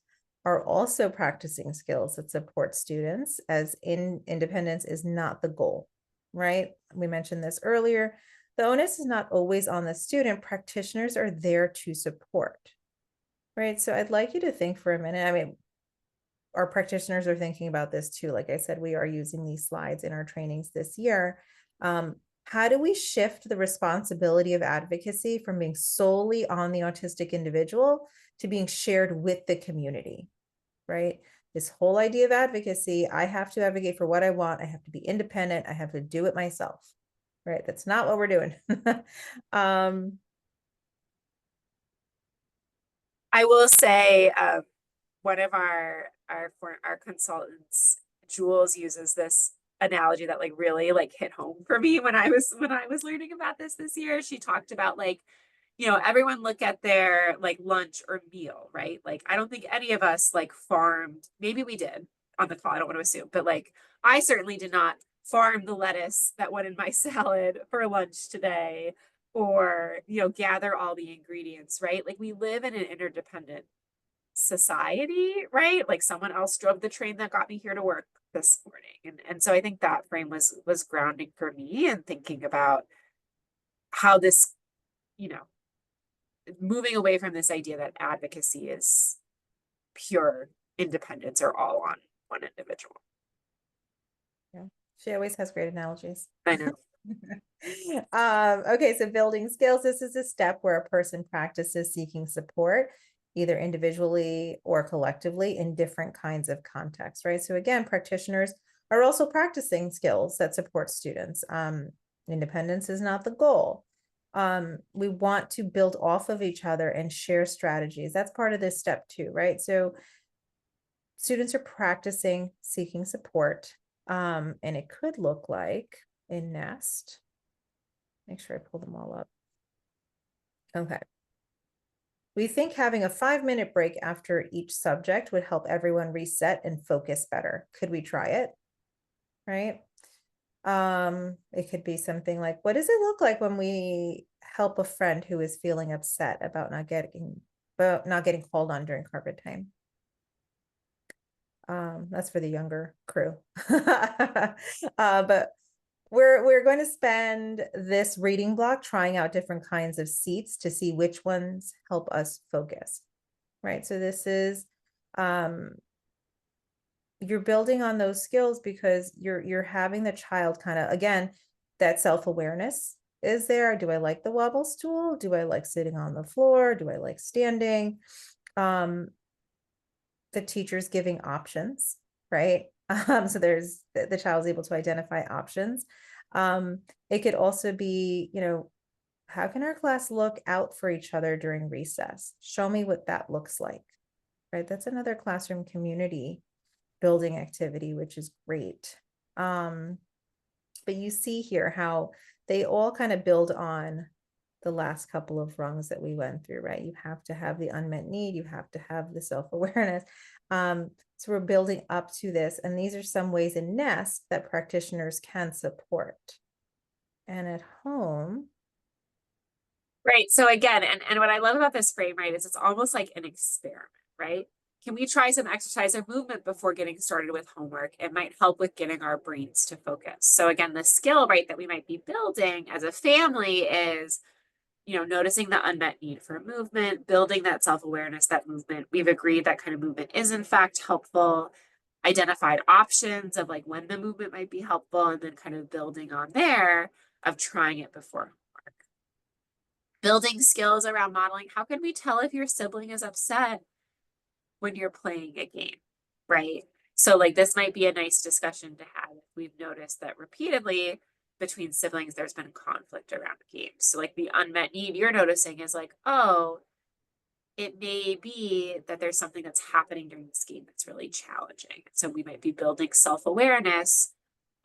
are also practicing skills that support students, as independence is not the goal, right? We mentioned this earlier. The onus is not always on the student. Practitioners are there to support, right? So I'd like you to think for a minute. I mean, our practitioners are thinking about this too. Like I said, we are using these slides in our trainings this year. How do we shift the responsibility of advocacy from being solely on the autistic individual to being shared with the community, right? This whole idea of advocacy, I have to advocate for what I want. I have to be independent. I have to do it myself, right? That's not what we're doing. I will say, one of our consultants, Jules, uses this analogy that like really like hit home for me when I was learning about this year. She talked about like, everyone look at their like lunch or meal, right? Like I don't think any of us like farmed. Maybe we did on the call. I don't want to assume, but like I certainly did not farm the lettuce that went in my salad for lunch today, or gather all the ingredients, right? Like we live in an interdependent society, right? Like someone else drove the train that got me here to work this morning. And so I think that frame was grounding for me, and thinking about how this, you know, moving away from this idea that advocacy is pure independence or all on one individual. Yeah, she always has great analogies. I know. Okay, so building skills. This is a step where a person practices seeking support, either individually or collectively in different kinds of contexts, right? So again, practitioners are also practicing skills that support students. Independence is not the goal. We want to build off of each other and share strategies. That's part of this step too, right? So students are practicing seeking support. And it could look like in Nest. Make sure I pull them all up. Okay. We think having a 5-minute break after each subject would help everyone reset and focus better. Could we try it? Right? It could be something like, what does it look like when we help a friend who is feeling upset about not getting called on during carpet time? That's for the younger crew. But we're going to spend this reading block trying out different kinds of seats to see which ones help us focus, right? So this is you're building on those skills because you're having the child kind of, again, that self-awareness is there. Do I like the wobble stool? Do I like sitting on the floor? Do I like standing? The teacher's giving options, right? So there's the child's able to identify options. It could also be, how can our class look out for each other during recess? Show me what that looks like, right? That's another classroom community building activity, which is great. But you see here how they all kind of build on the last couple of rungs that we went through, right? You have to have the unmet need, you have to have the self-awareness. So we're building up to this, and these are some ways in Nest that practitioners can support. And at home, Right. So again, and what I love about this frame, right, is it's almost like an experiment, right? Can we try some exercise or movement before getting started with homework? It might help with getting our brains to focus. So again, the skill, right, that we might be building as a family is, noticing the unmet need for movement, building that self-awareness, that movement. We've agreed that kind of movement is in fact helpful, identified options of like when the movement might be helpful, and then kind of building on there of trying it before homework. Building skills around modeling. How can we tell if your sibling is upset when you're playing a game, right? So like this might be a nice discussion to have if we've noticed that repeatedly between siblings there's been conflict around games. So like the unmet need you're noticing is like, oh, it may be that there's something that's happening during this game that's really challenging. So we might be building self-awareness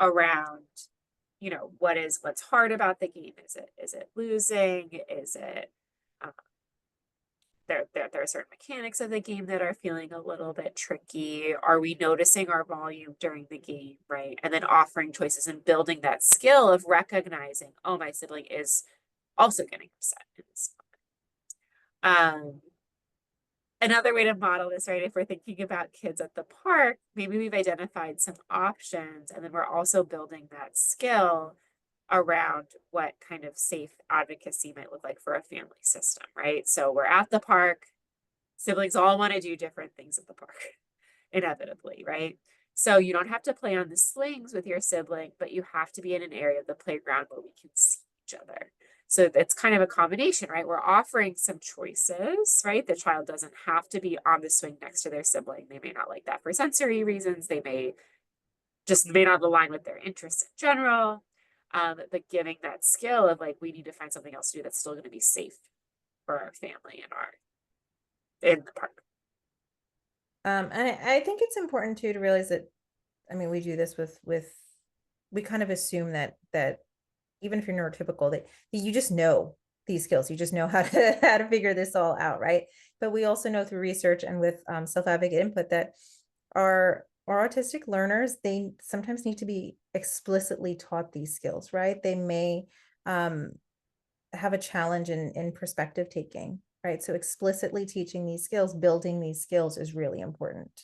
around, what's hard about the game. Is it losing? Is it there are certain mechanics of the game that are feeling a little bit tricky. Are we noticing our volume during the game, right? And then offering choices and building that skill of recognizing, oh, my sibling is also getting upset in this moment. Another way to model this, right? If we're thinking about kids at the park, maybe we've identified some options, and then we're also building that skill around what kind of safe advocacy might look like for a family system, right? So we're at the park, siblings all want to do different things at the park, inevitably, right? So you don't have to play on the slings with your sibling, but you have to be in an area of the playground where we can see each other. So it's kind of a combination, right? We're offering some choices, right? The child doesn't have to be on the swing next to their sibling. They may not like that for sensory reasons. They may not align with their interests in general. But giving that skill of like, we need to find something else to do that's still going to be safe for our family and in the park. and I think it's important too to realize that, I mean, we do this with we kind of assume that even if you're neurotypical, that you just know these skills, you just know how to how to figure this all out, right? But we also know through research and with self-advocate input that our autistic learners, they sometimes need to be explicitly taught these skills, right? They may have a challenge in perspective taking, right? So explicitly teaching these skills, building these skills is really important.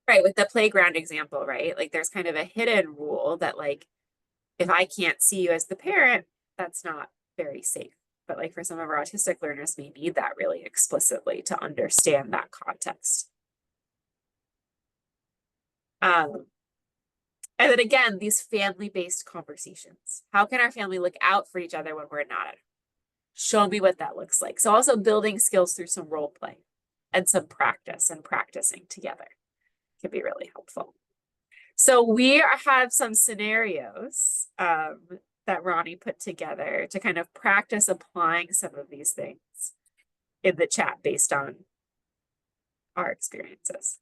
Right, with the playground example, right? Like there's kind of a hidden rule that like if I can't see you as the parent, that's not very safe. But like for some of our autistic learners, we need that really explicitly to understand that context. Um, and then again, these family-based conversations. How can our family look out for each other when we're not at home? Show me what that looks like. So also building skills through some role play and some practice and practicing together can be really helpful. So we have some scenarios that Rani put together to kind of practice applying some of these things in the chat based on our experiences.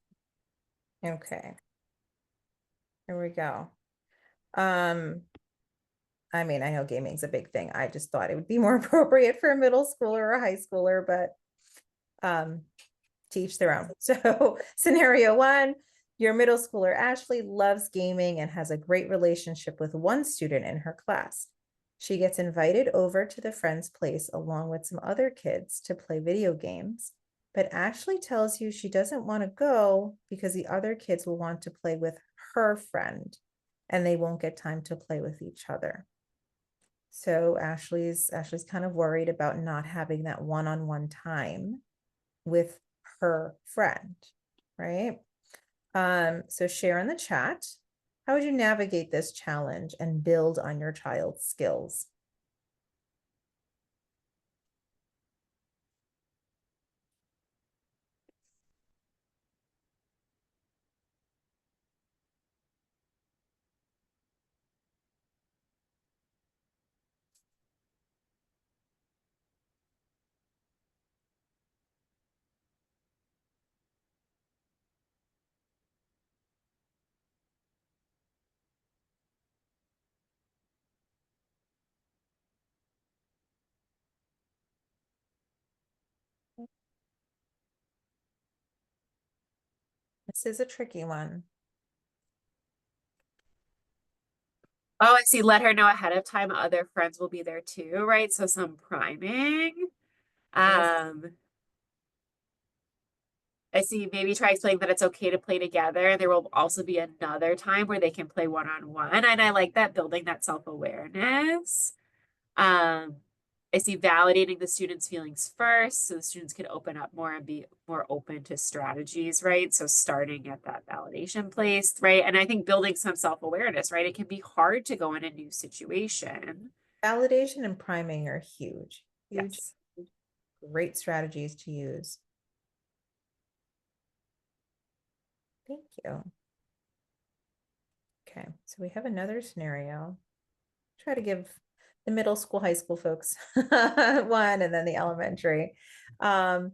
Okay. Here we go. I mean, I know gaming's a big thing. I just thought it would be more appropriate for a middle schooler or a high schooler, but to each their own. So scenario one, your middle schooler Ashley loves gaming and has a great relationship with one student in her class. She gets invited over to the friend's place along with some other kids to play video games, but Ashley tells you she doesn't want to go because the other kids will want to play with her friend and they won't get time to play with each other. So Ashley's kind of worried about not having that one-on-one time with her friend, right? So share in the chat. How would you navigate this challenge and build on your child's skills? This is a tricky one. Oh, I see. Let her know ahead of time. Other friends will be there too, right? So some priming. Yes. I see. Maybe try explaining that it's okay to play together. And there will also be another time where they can play one-on-one. And I like that, building that self-awareness. Um, I see validating the students' feelings first, so the students can open up more and be more open to strategies, right? So starting at that validation place, right? And I think building some self-awareness, right? It can be hard to go in a new situation. Validation and priming are huge, huge, Yes. great strategies to use. Thank you. Okay, so we have another scenario. Try to give the middle school, high school folks one, and then the elementary. So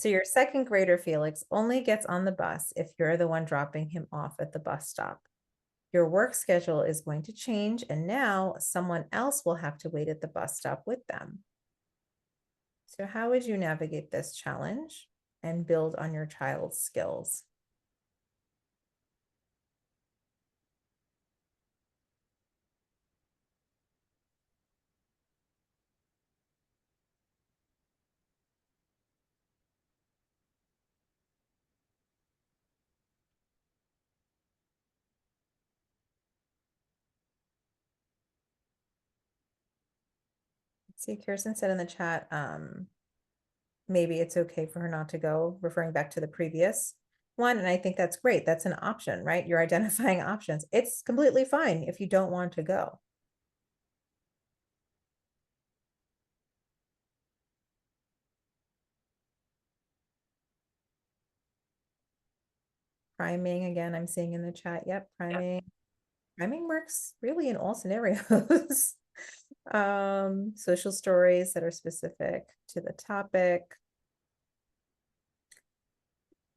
your second grader, Felix, only gets on the bus if you're the one dropping him off at the bus stop. Your work schedule is going to change, and now someone else will have to wait at the bus stop with them. So how would you navigate this challenge and build on your child's skills? See, Kirsten said in the chat, maybe it's okay for her not to go, referring back to the previous one. And I think that's great. That's an option, right? You're identifying options. It's completely fine if you don't want to go. Priming again, I'm seeing in the chat. Yep, priming. Priming works really in all scenarios. Social stories that are specific to the topic.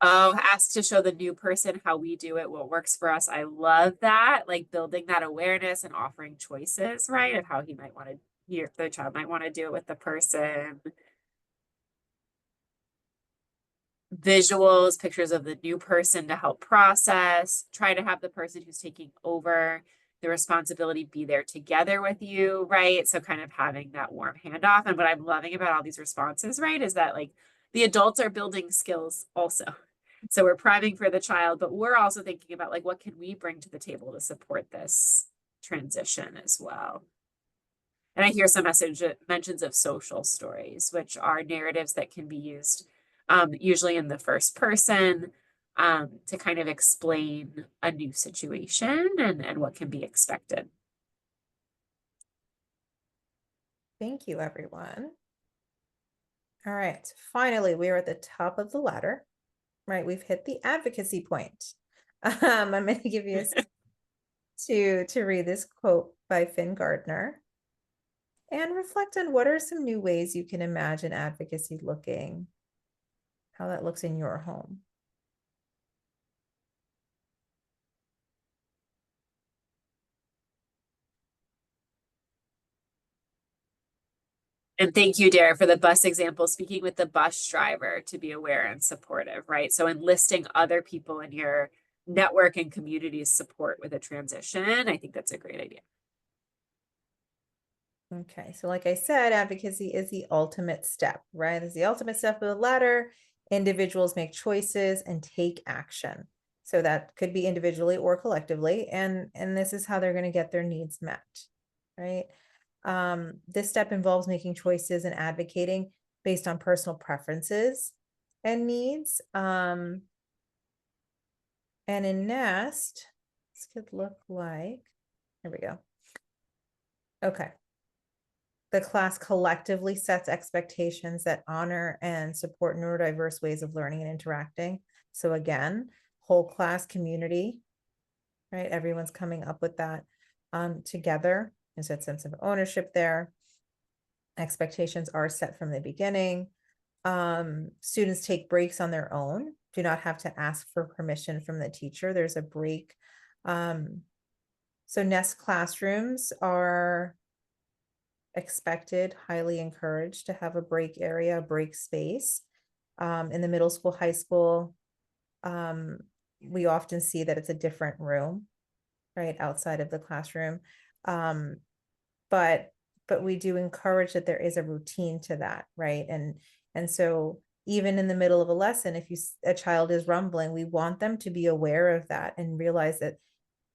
Oh, ask to show the new person how we do it, what works for us. I love that. Like building that awareness and offering choices, right? Of how he might want to, the child might want to do it with the person. Visuals, pictures of the new person to help process. Try to have the person who's taking over the responsibility be there together with you, right? So kind of having that warm handoff. And what I'm loving about all these responses, right, is that like the adults are building skills also. So we're priming for the child, but we're also thinking about like what can we bring to the table to support this transition as well. And I hear some mentions of social stories, which are narratives that can be used usually in the first person to kind of explain a new situation and what can be expected. Thank you, everyone. All right, finally, we are at the top of the ladder, right? We've hit the advocacy point. I'm going to give you to read this quote by Finn Gardner and reflect on what are some new ways you can imagine advocacy looking, how that looks in your home. And thank you, Dara, for the bus example, speaking with the bus driver to be aware and supportive, right? So enlisting other people in your network and community's support with a transition. I think that's a great idea. Okay, so like I said, advocacy is the ultimate step, right? It's the ultimate step of the ladder. Individuals make choices and take action. So that could be individually or collectively, and this is how they're going to get their needs met, right? This step involves making choices and advocating based on personal preferences and needs. And in Nest, this could look like, here we go. Okay. The class collectively sets expectations that honor and support neurodiverse ways of learning and interacting. So again, whole class community, right? Everyone's coming up with that together. There's that sense of ownership there. Expectations are set from the beginning. Students take breaks on their own, do not have to ask for permission from the teacher. There's a break. So Nest classrooms are expected, highly encouraged to have a break area, a break space. In the middle school, high school, we often see that it's a different room, right, outside of the classroom. But we do encourage that there is a routine to that, right? And so even in the middle of a lesson, if a child is rumbling, we want them to be aware of that and realize that,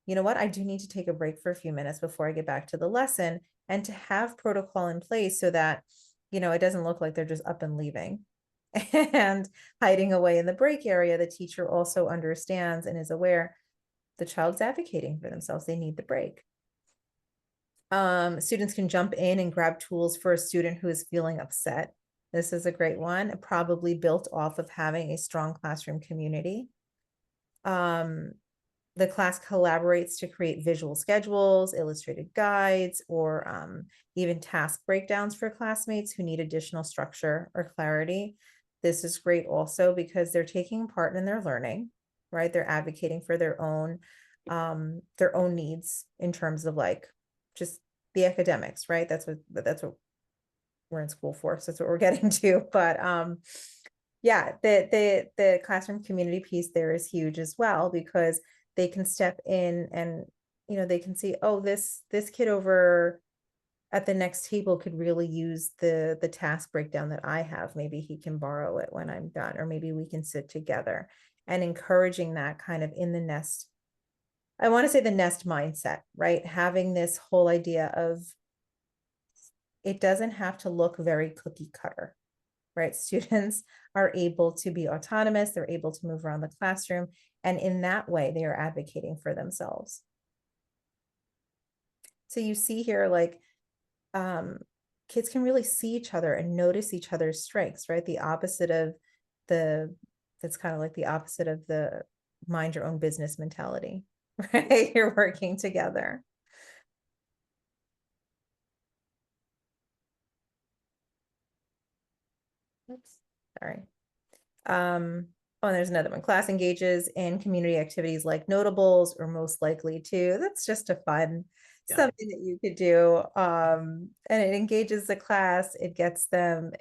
you know what, I do need to take a break for a few minutes before I get back to the lesson, and to have protocol in place so that, it doesn't look like they're just up and leaving and hiding away in the break area. The teacher also understands and is aware the child's advocating for themselves. They need the break. Students can jump in and grab tools for a student who is feeling upset. This is a great one, probably built off of having a strong classroom community. The class collaborates to create visual schedules, illustrated guides, or even task breakdowns for classmates who need additional structure or clarity. This is great also because they're taking part in their learning, right? They're advocating for their own needs in terms of like just the academics, right? That's what we're in school for. So that's what we're getting to. But yeah, the classroom community piece there is huge as well, because they can step in and they can see, oh, this kid over at the next table could really use the task breakdown that I have. Maybe he can borrow it when I'm done, or maybe we can sit together, and encouraging that kind of in the nest. I want to say the nest mindset, right? Having this whole idea of it doesn't have to look very cookie cutter, right? Students are able to be autonomous. They're able to move around the classroom. And in that way, they are advocating for themselves. So you see here, like, kids can really see each other and notice each other's strengths, right? That's kind of like the opposite of the mind your own business mentality, right? You're working together. Oops, sorry. Oh, and there's another one. Class engages in community activities like notables, or most likely to. That's just a fun something that you could do. And it engages the class. It gets them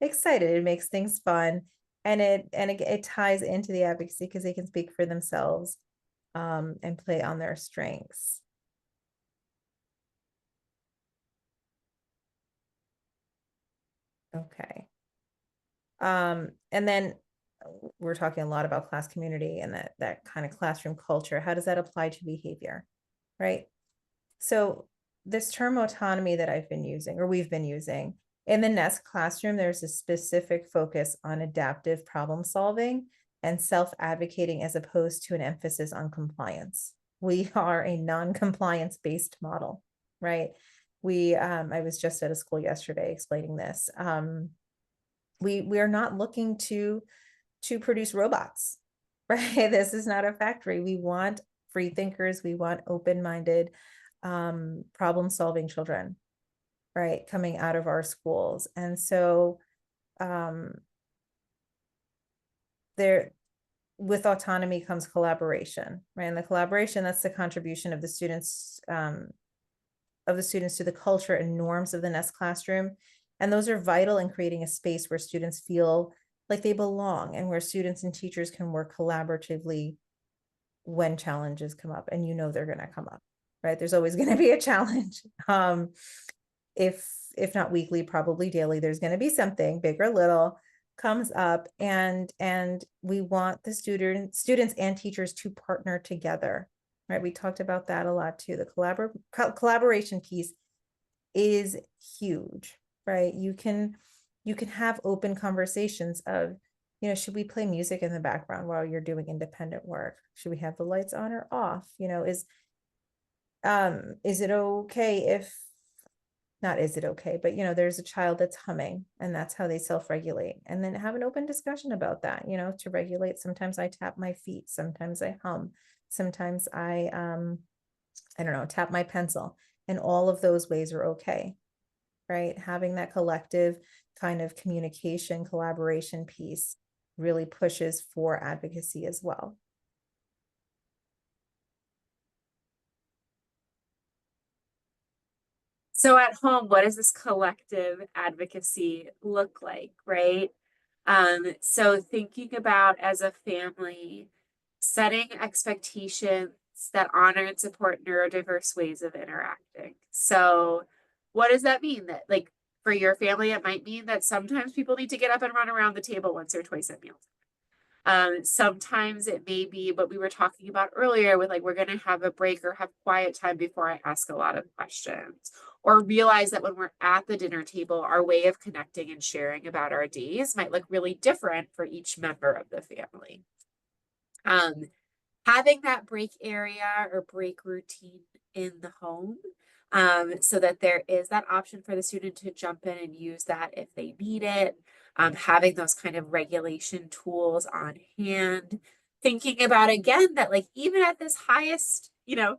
excited. It makes things fun. And it ties into the advocacy because they can speak for themselves and play on their strengths. Okay. And then we're talking a lot about class community and that kind of classroom culture. How does that apply to behavior, right? So this term autonomy that I've been using, or we've been using in the Nest classroom, there's a specific focus on adaptive problem solving and self-advocating, as opposed to an emphasis on compliance. We are a non-compliance based model, right? I was just at a school yesterday explaining this. We are not looking to produce robots, right? This is not a factory. We want free thinkers. We want open-minded, problem-solving children, right, coming out of our schools. And so there, with autonomy comes collaboration, right? And the collaboration, that's the contribution of the students to the culture and norms of the Nest classroom. And those are vital in creating a space where students feel like they belong, and where students and teachers can work collaboratively when challenges come up. And they're going to come up, right? There's always going to be a challenge. If not weekly, probably daily, there's going to be something big or little comes up, and we want the students and teachers to partner together, right? We talked about that a lot too. The collaboration piece is huge, right? You can have open conversations of, should we play music in the background while you're doing independent work? Should we have the lights on or off? Is it okay if not, is it okay, but there's a child that's humming and that's how they self-regulate, and then have an open discussion about that, to regulate. Sometimes I tap my feet, sometimes I hum, sometimes I don't know, tap my pencil, and all of those ways are okay, right? Having that collective kind of communication, collaboration piece really pushes for advocacy as well. So at home, what does this collective advocacy look like, right? So thinking about, as a family, setting expectations that honor and support neurodiverse ways of interacting. So, what does that mean? That, like, for your family, it might mean that sometimes people need to get up and run around the table once or twice at meals. Sometimes it may be what we were talking about earlier with, like, we're going to have a break or have quiet time before I ask a lot of questions, or realize that when we're at the dinner table, our way of connecting and sharing about our days might look really different for each member of the family. Having that break area or break routine in the home, so that there is that option for the student to jump in and use that if they need it. Having those kind of regulation tools on hand. Thinking about, again, that, like, even at this highest,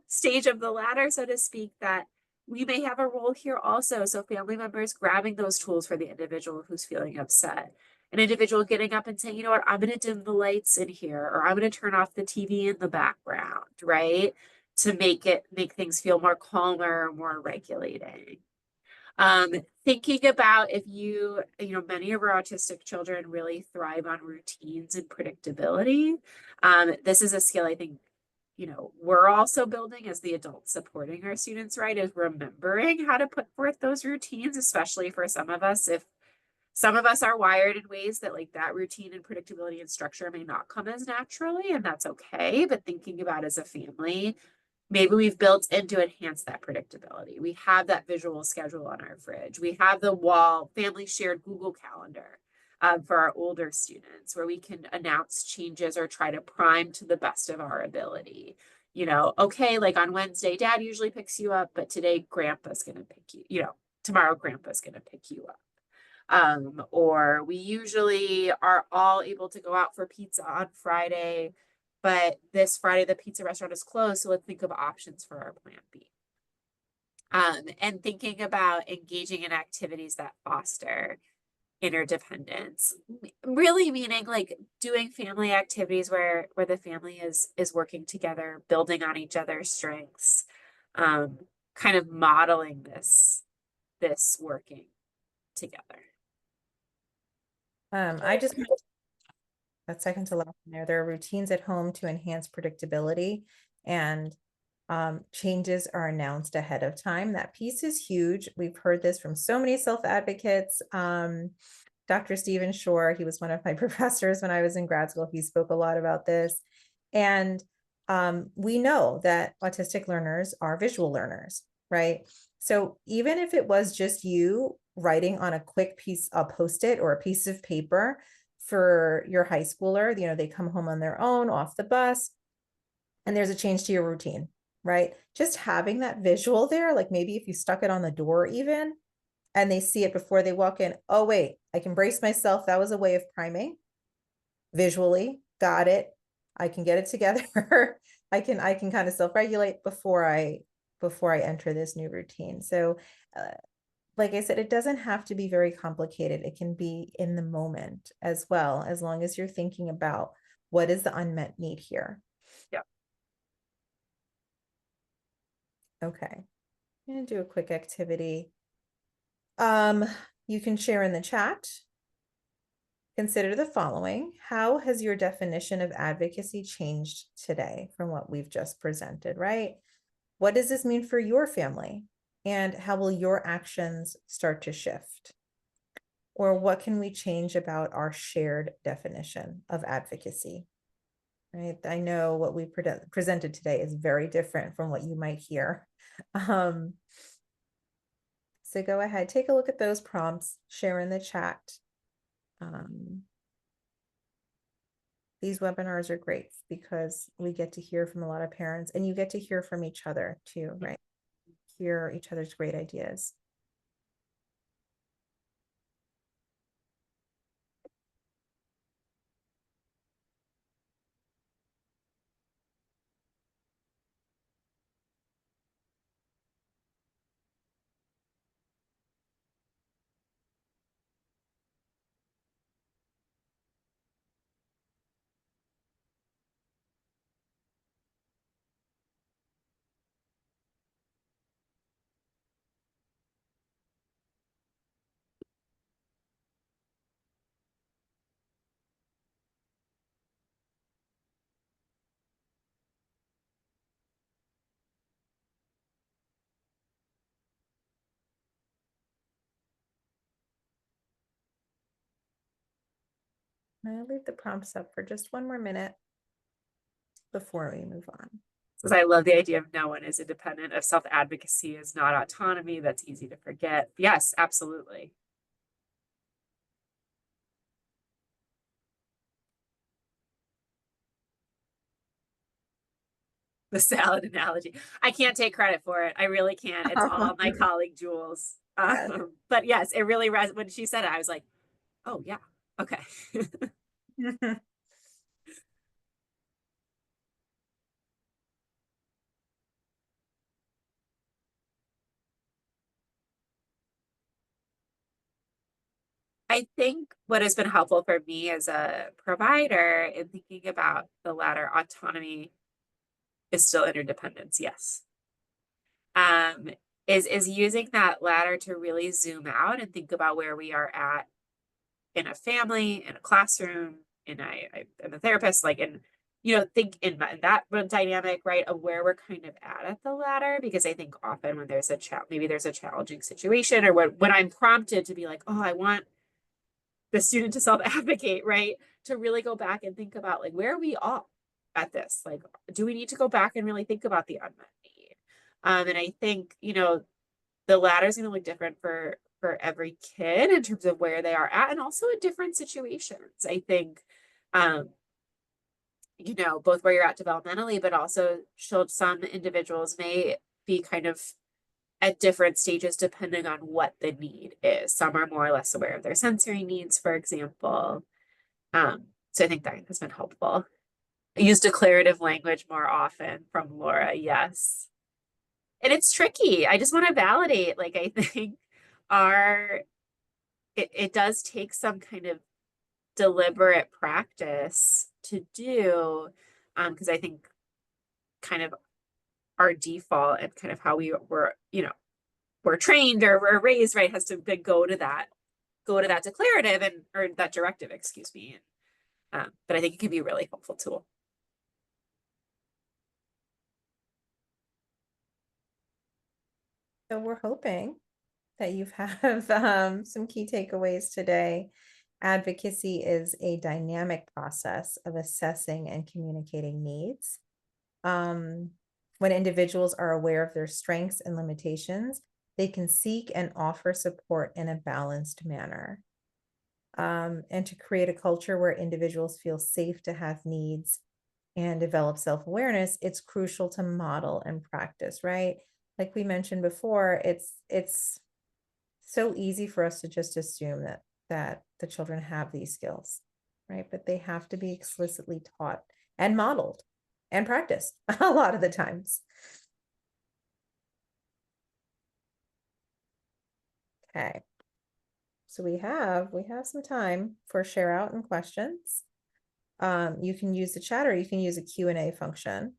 stage of the ladder, so to speak, that we may have a role here also. So family members grabbing those tools for the individual who's feeling upset, an individual getting up and saying, you know what, I'm going to dim the lights in here, or I'm going to turn off the TV in the background, right? To make things feel more calmer, more regulating. Thinking about, if many of our autistic children really thrive on routines and predictability. This is a skill I think, we're also building as the adults supporting our students, right? Is remembering how to put forth those routines, especially for some of us, if some of us are wired in ways that, like, that routine and predictability and structure may not come as naturally, and that's okay. But thinking about, as a family, maybe we've built in to enhance that predictability. We have that visual schedule on our fridge. We have the wall family shared Google Calendar, for our older students, where we can announce changes or try to prime to the best of our ability. Okay, like on Wednesday, Dad usually picks you up, but today Grandpa's going to pick you. Tomorrow Grandpa's going to pick you up. Or we usually are all able to go out for pizza on Friday, but this Friday the pizza restaurant is closed, so let's think of options for our plan B. And thinking about engaging in activities that foster interdependence, really meaning, like, doing family activities where the family is working together, building on each other's strengths, kind of modeling this working together. I just that second to last in there. There are routines at home to enhance predictability, and changes are announced ahead of time. That piece is huge. We've heard this from so many self-advocates. Dr. Stephen Shore, he was one of my professors when I was in grad school. He spoke a lot about this. And we know that autistic learners are visual learners, right? So even if it was just you writing on a quick piece, a Post-it or a piece of paper for your high schooler, they come home on their own off the bus, and there's a change to your routine, right? Just having that visual there, like maybe if you stuck it on the door even, and they see it before they walk in, oh, wait, I can brace myself. That was a way of priming visually. Got it. I can get it together. I can kind of self-regulate before I enter this new routine. So, like I said, it doesn't have to be very complicated. It can be in the moment as well, as long as you're thinking about what is the unmet need here. Yeah. Okay. I'm going to do a quick activity. You can share in the chat. Consider the following. How has your definition of advocacy changed today from what we've just presented, right? What does this mean for your family? And how will your actions start to shift? Or what can we change about our shared definition of advocacy? Right? I know what we presented today is very different from what you might hear. So go ahead, take a look at those prompts, share in the chat. These webinars are great because we get to hear from a lot of parents, and you get to hear from each other too, right? Hear each other's great ideas. I'll leave the prompts up for just one more minute before we move on. Because I love the idea of no one is independent, of self-advocacy is not autonomy. That's easy to forget. Yes, absolutely. The salad analogy. I can't take credit for it. I really can't. It's all my colleague Jules. Yes. But yes, it really when she said it, I was like, oh yeah, okay. I think what has been helpful for me as a provider in thinking about the latter, autonomy is still interdependence, yes. Um, is using that ladder to really zoom out and think about where we are at in a family, in a classroom, I'm a therapist, like think in that dynamic, right, of where we're kind of at the ladder. Because I think often when there's maybe there's a challenging situation, or when I'm prompted to be like, oh, I want the student to self-advocate, right, to really go back and think about like where are we all at this, like do we need to go back and really think about the unmet need. And I think the ladder is going to look different for every kid in terms of where they are at, and also in different situations. I think both where you're at developmentally, but also some individuals may be kind of at different stages depending on what the need is. Some are more or less aware of their sensory needs, for example. So I think that has been helpful. I use declarative language more often from Laura, yes. And it's tricky. I just want to validate, like, I think it does take some kind of deliberate practice to do, because I think kind of our default and kind of how we're trained or we're raised, right, has to go to that declarative or that directive, excuse me. But I think it can be a really helpful tool. So we're hoping that you have some key takeaways today. Advocacy is a dynamic process of assessing and communicating needs. When individuals are aware of their strengths and limitations, they can seek and offer support in a balanced manner. And to create a culture where individuals feel safe to have needs and develop self-awareness, it's crucial to model and practice, right? Like we mentioned before, it's so easy for us to just assume that the children have these skills, right? But they have to be explicitly taught and modeled and practiced a lot of the times. Okay. So we have some time for share out and questions. You can use the chat, or you can use a Q&A function.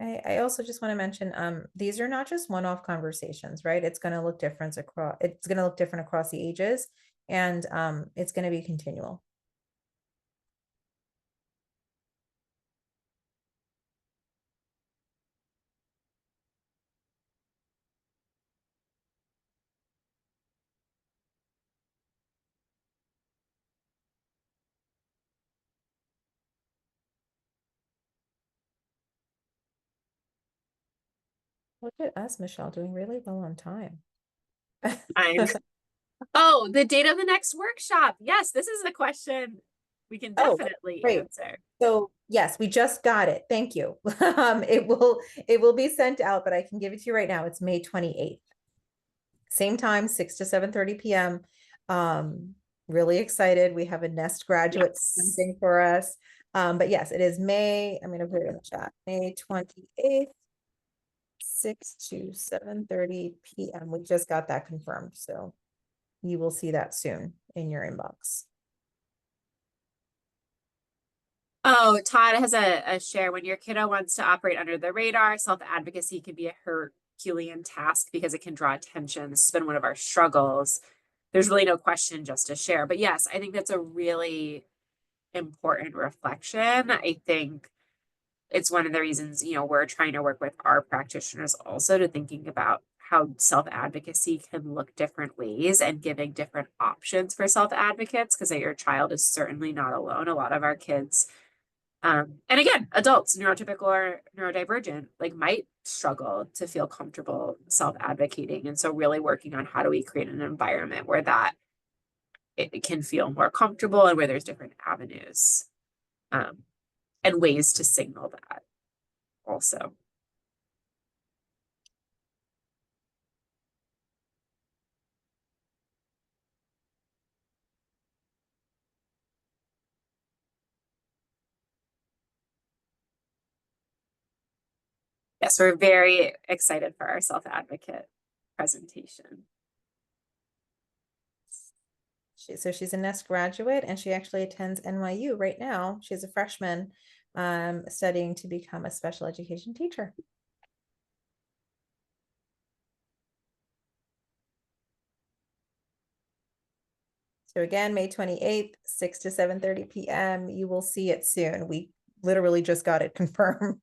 I also just want to mention, these are not just one-off conversations, right? It's going to look different across the ages, and it's going to be continual. Look at us, Michelle, doing really well on time. Oh, the date of the next workshop. Yes, this is a question we can definitely answer. So yes, we just got it. Thank you. It will be sent out, but I can give it to you right now. It's May 28th. Same time, 6 to 7:30 p.m. Really excited. We have a Nest graduate Yes. something for us. But yes, it is May. I'm gonna put it in the chat. May 28th, 6 to 7:30 p.m. We just got that confirmed, so you will see that soon in your inbox. Oh, Todd has a share. When your kiddo wants to operate under the radar, self-advocacy can be a Herculean task because it can draw attention. This has been one of our struggles. There's really no question, just to share. But yes, I think that's a really important reflection. I think it's one of the reasons, we're trying to work with our practitioners also to thinking about how self-advocacy can look different ways and giving different options for self-advocates, because your child is certainly not alone. A lot of our kids, and again, adults, neurotypical or neurodivergent, like might struggle to feel comfortable self-advocating. And so really working on how do we create an environment where that it can feel more comfortable and where there's different avenues, and ways to signal that also. Yes, we're very excited for our self-advocate presentation. So she's a Nest graduate and she actually attends NYU right now. She's a freshman, studying to become a special education teacher. So again, May 28th, 6 to 7:30 p.m. You will see it soon. We literally just got it confirmed.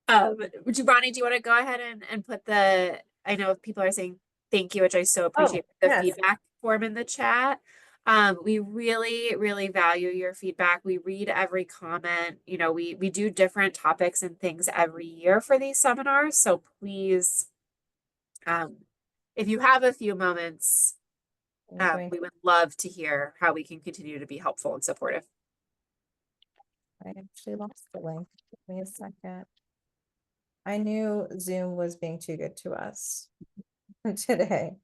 Ronnie, do you want to go ahead and put I know people are saying thank you, which I so appreciate, the yes. feedback form in the chat. We really, really value your feedback. We read every comment. We do different topics and things every year for these seminars. So please, if you have a few moments, we would love to hear how we can continue to be helpful and supportive. I actually lost the link. Give me a second. I knew Zoom was being too good to us today.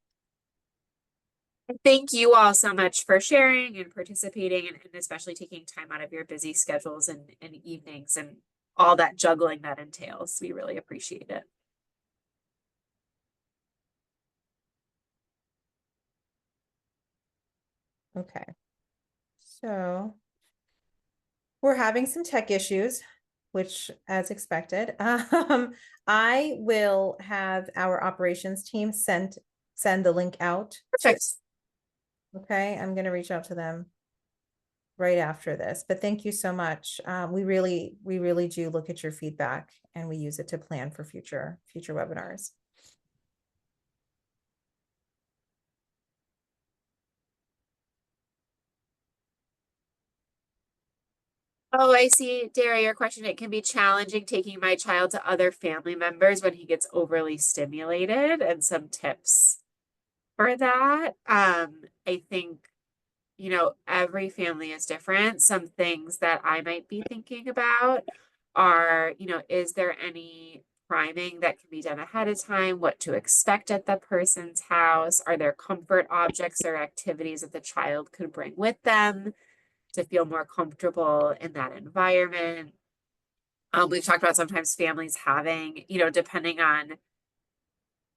Thank you all so much for sharing and participating, and especially taking time out of your busy schedules and evenings and all that juggling that entails. We really appreciate it. Okay. So we're having some tech issues, which as expected. I will have our operations team send the link out. Perfect. Okay, I'm going to reach out to them right after this, but thank you so much. We really do look at your feedback and we use it to plan for future webinars. Oh, I see, Dara, your question. It can be challenging taking my child to other family members when he gets overly stimulated, and some tips for that. I think, every family is different. Some things that I might be thinking about are, is there any priming that can be done ahead of time? What to expect at the person's house? Are there comfort objects or activities that the child could bring with them to feel more comfortable in that environment? We've talked about sometimes families having, depending on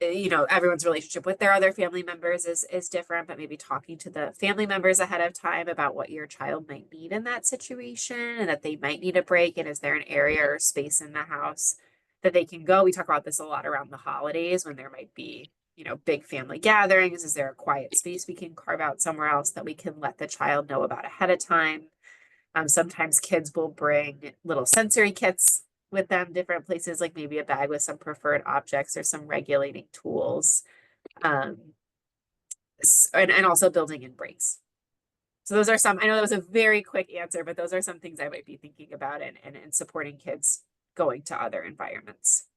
everyone's relationship with their other family members is different, but maybe talking to the family members ahead of time about what your child might need in that situation and that they might need a break. And is there an area or space in the house that they can go? We talk about this a lot around the holidays when there might be, big family gatherings. Is there a quiet space we can carve out somewhere else that we can let the child know about ahead of time? Sometimes kids will bring little sensory kits with them, different places, like maybe a bag with some preferred objects or some regulating tools. And also building in breaks. So those are some, I know that was a very quick answer, but those are some things I might be thinking about and supporting kids going to other environments.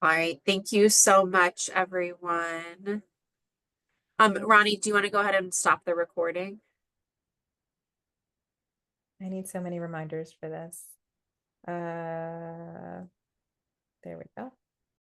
All right. Thank you so much, everyone. Ronnie, do you want to go ahead and stop the recording? I need so many reminders for this. There we go.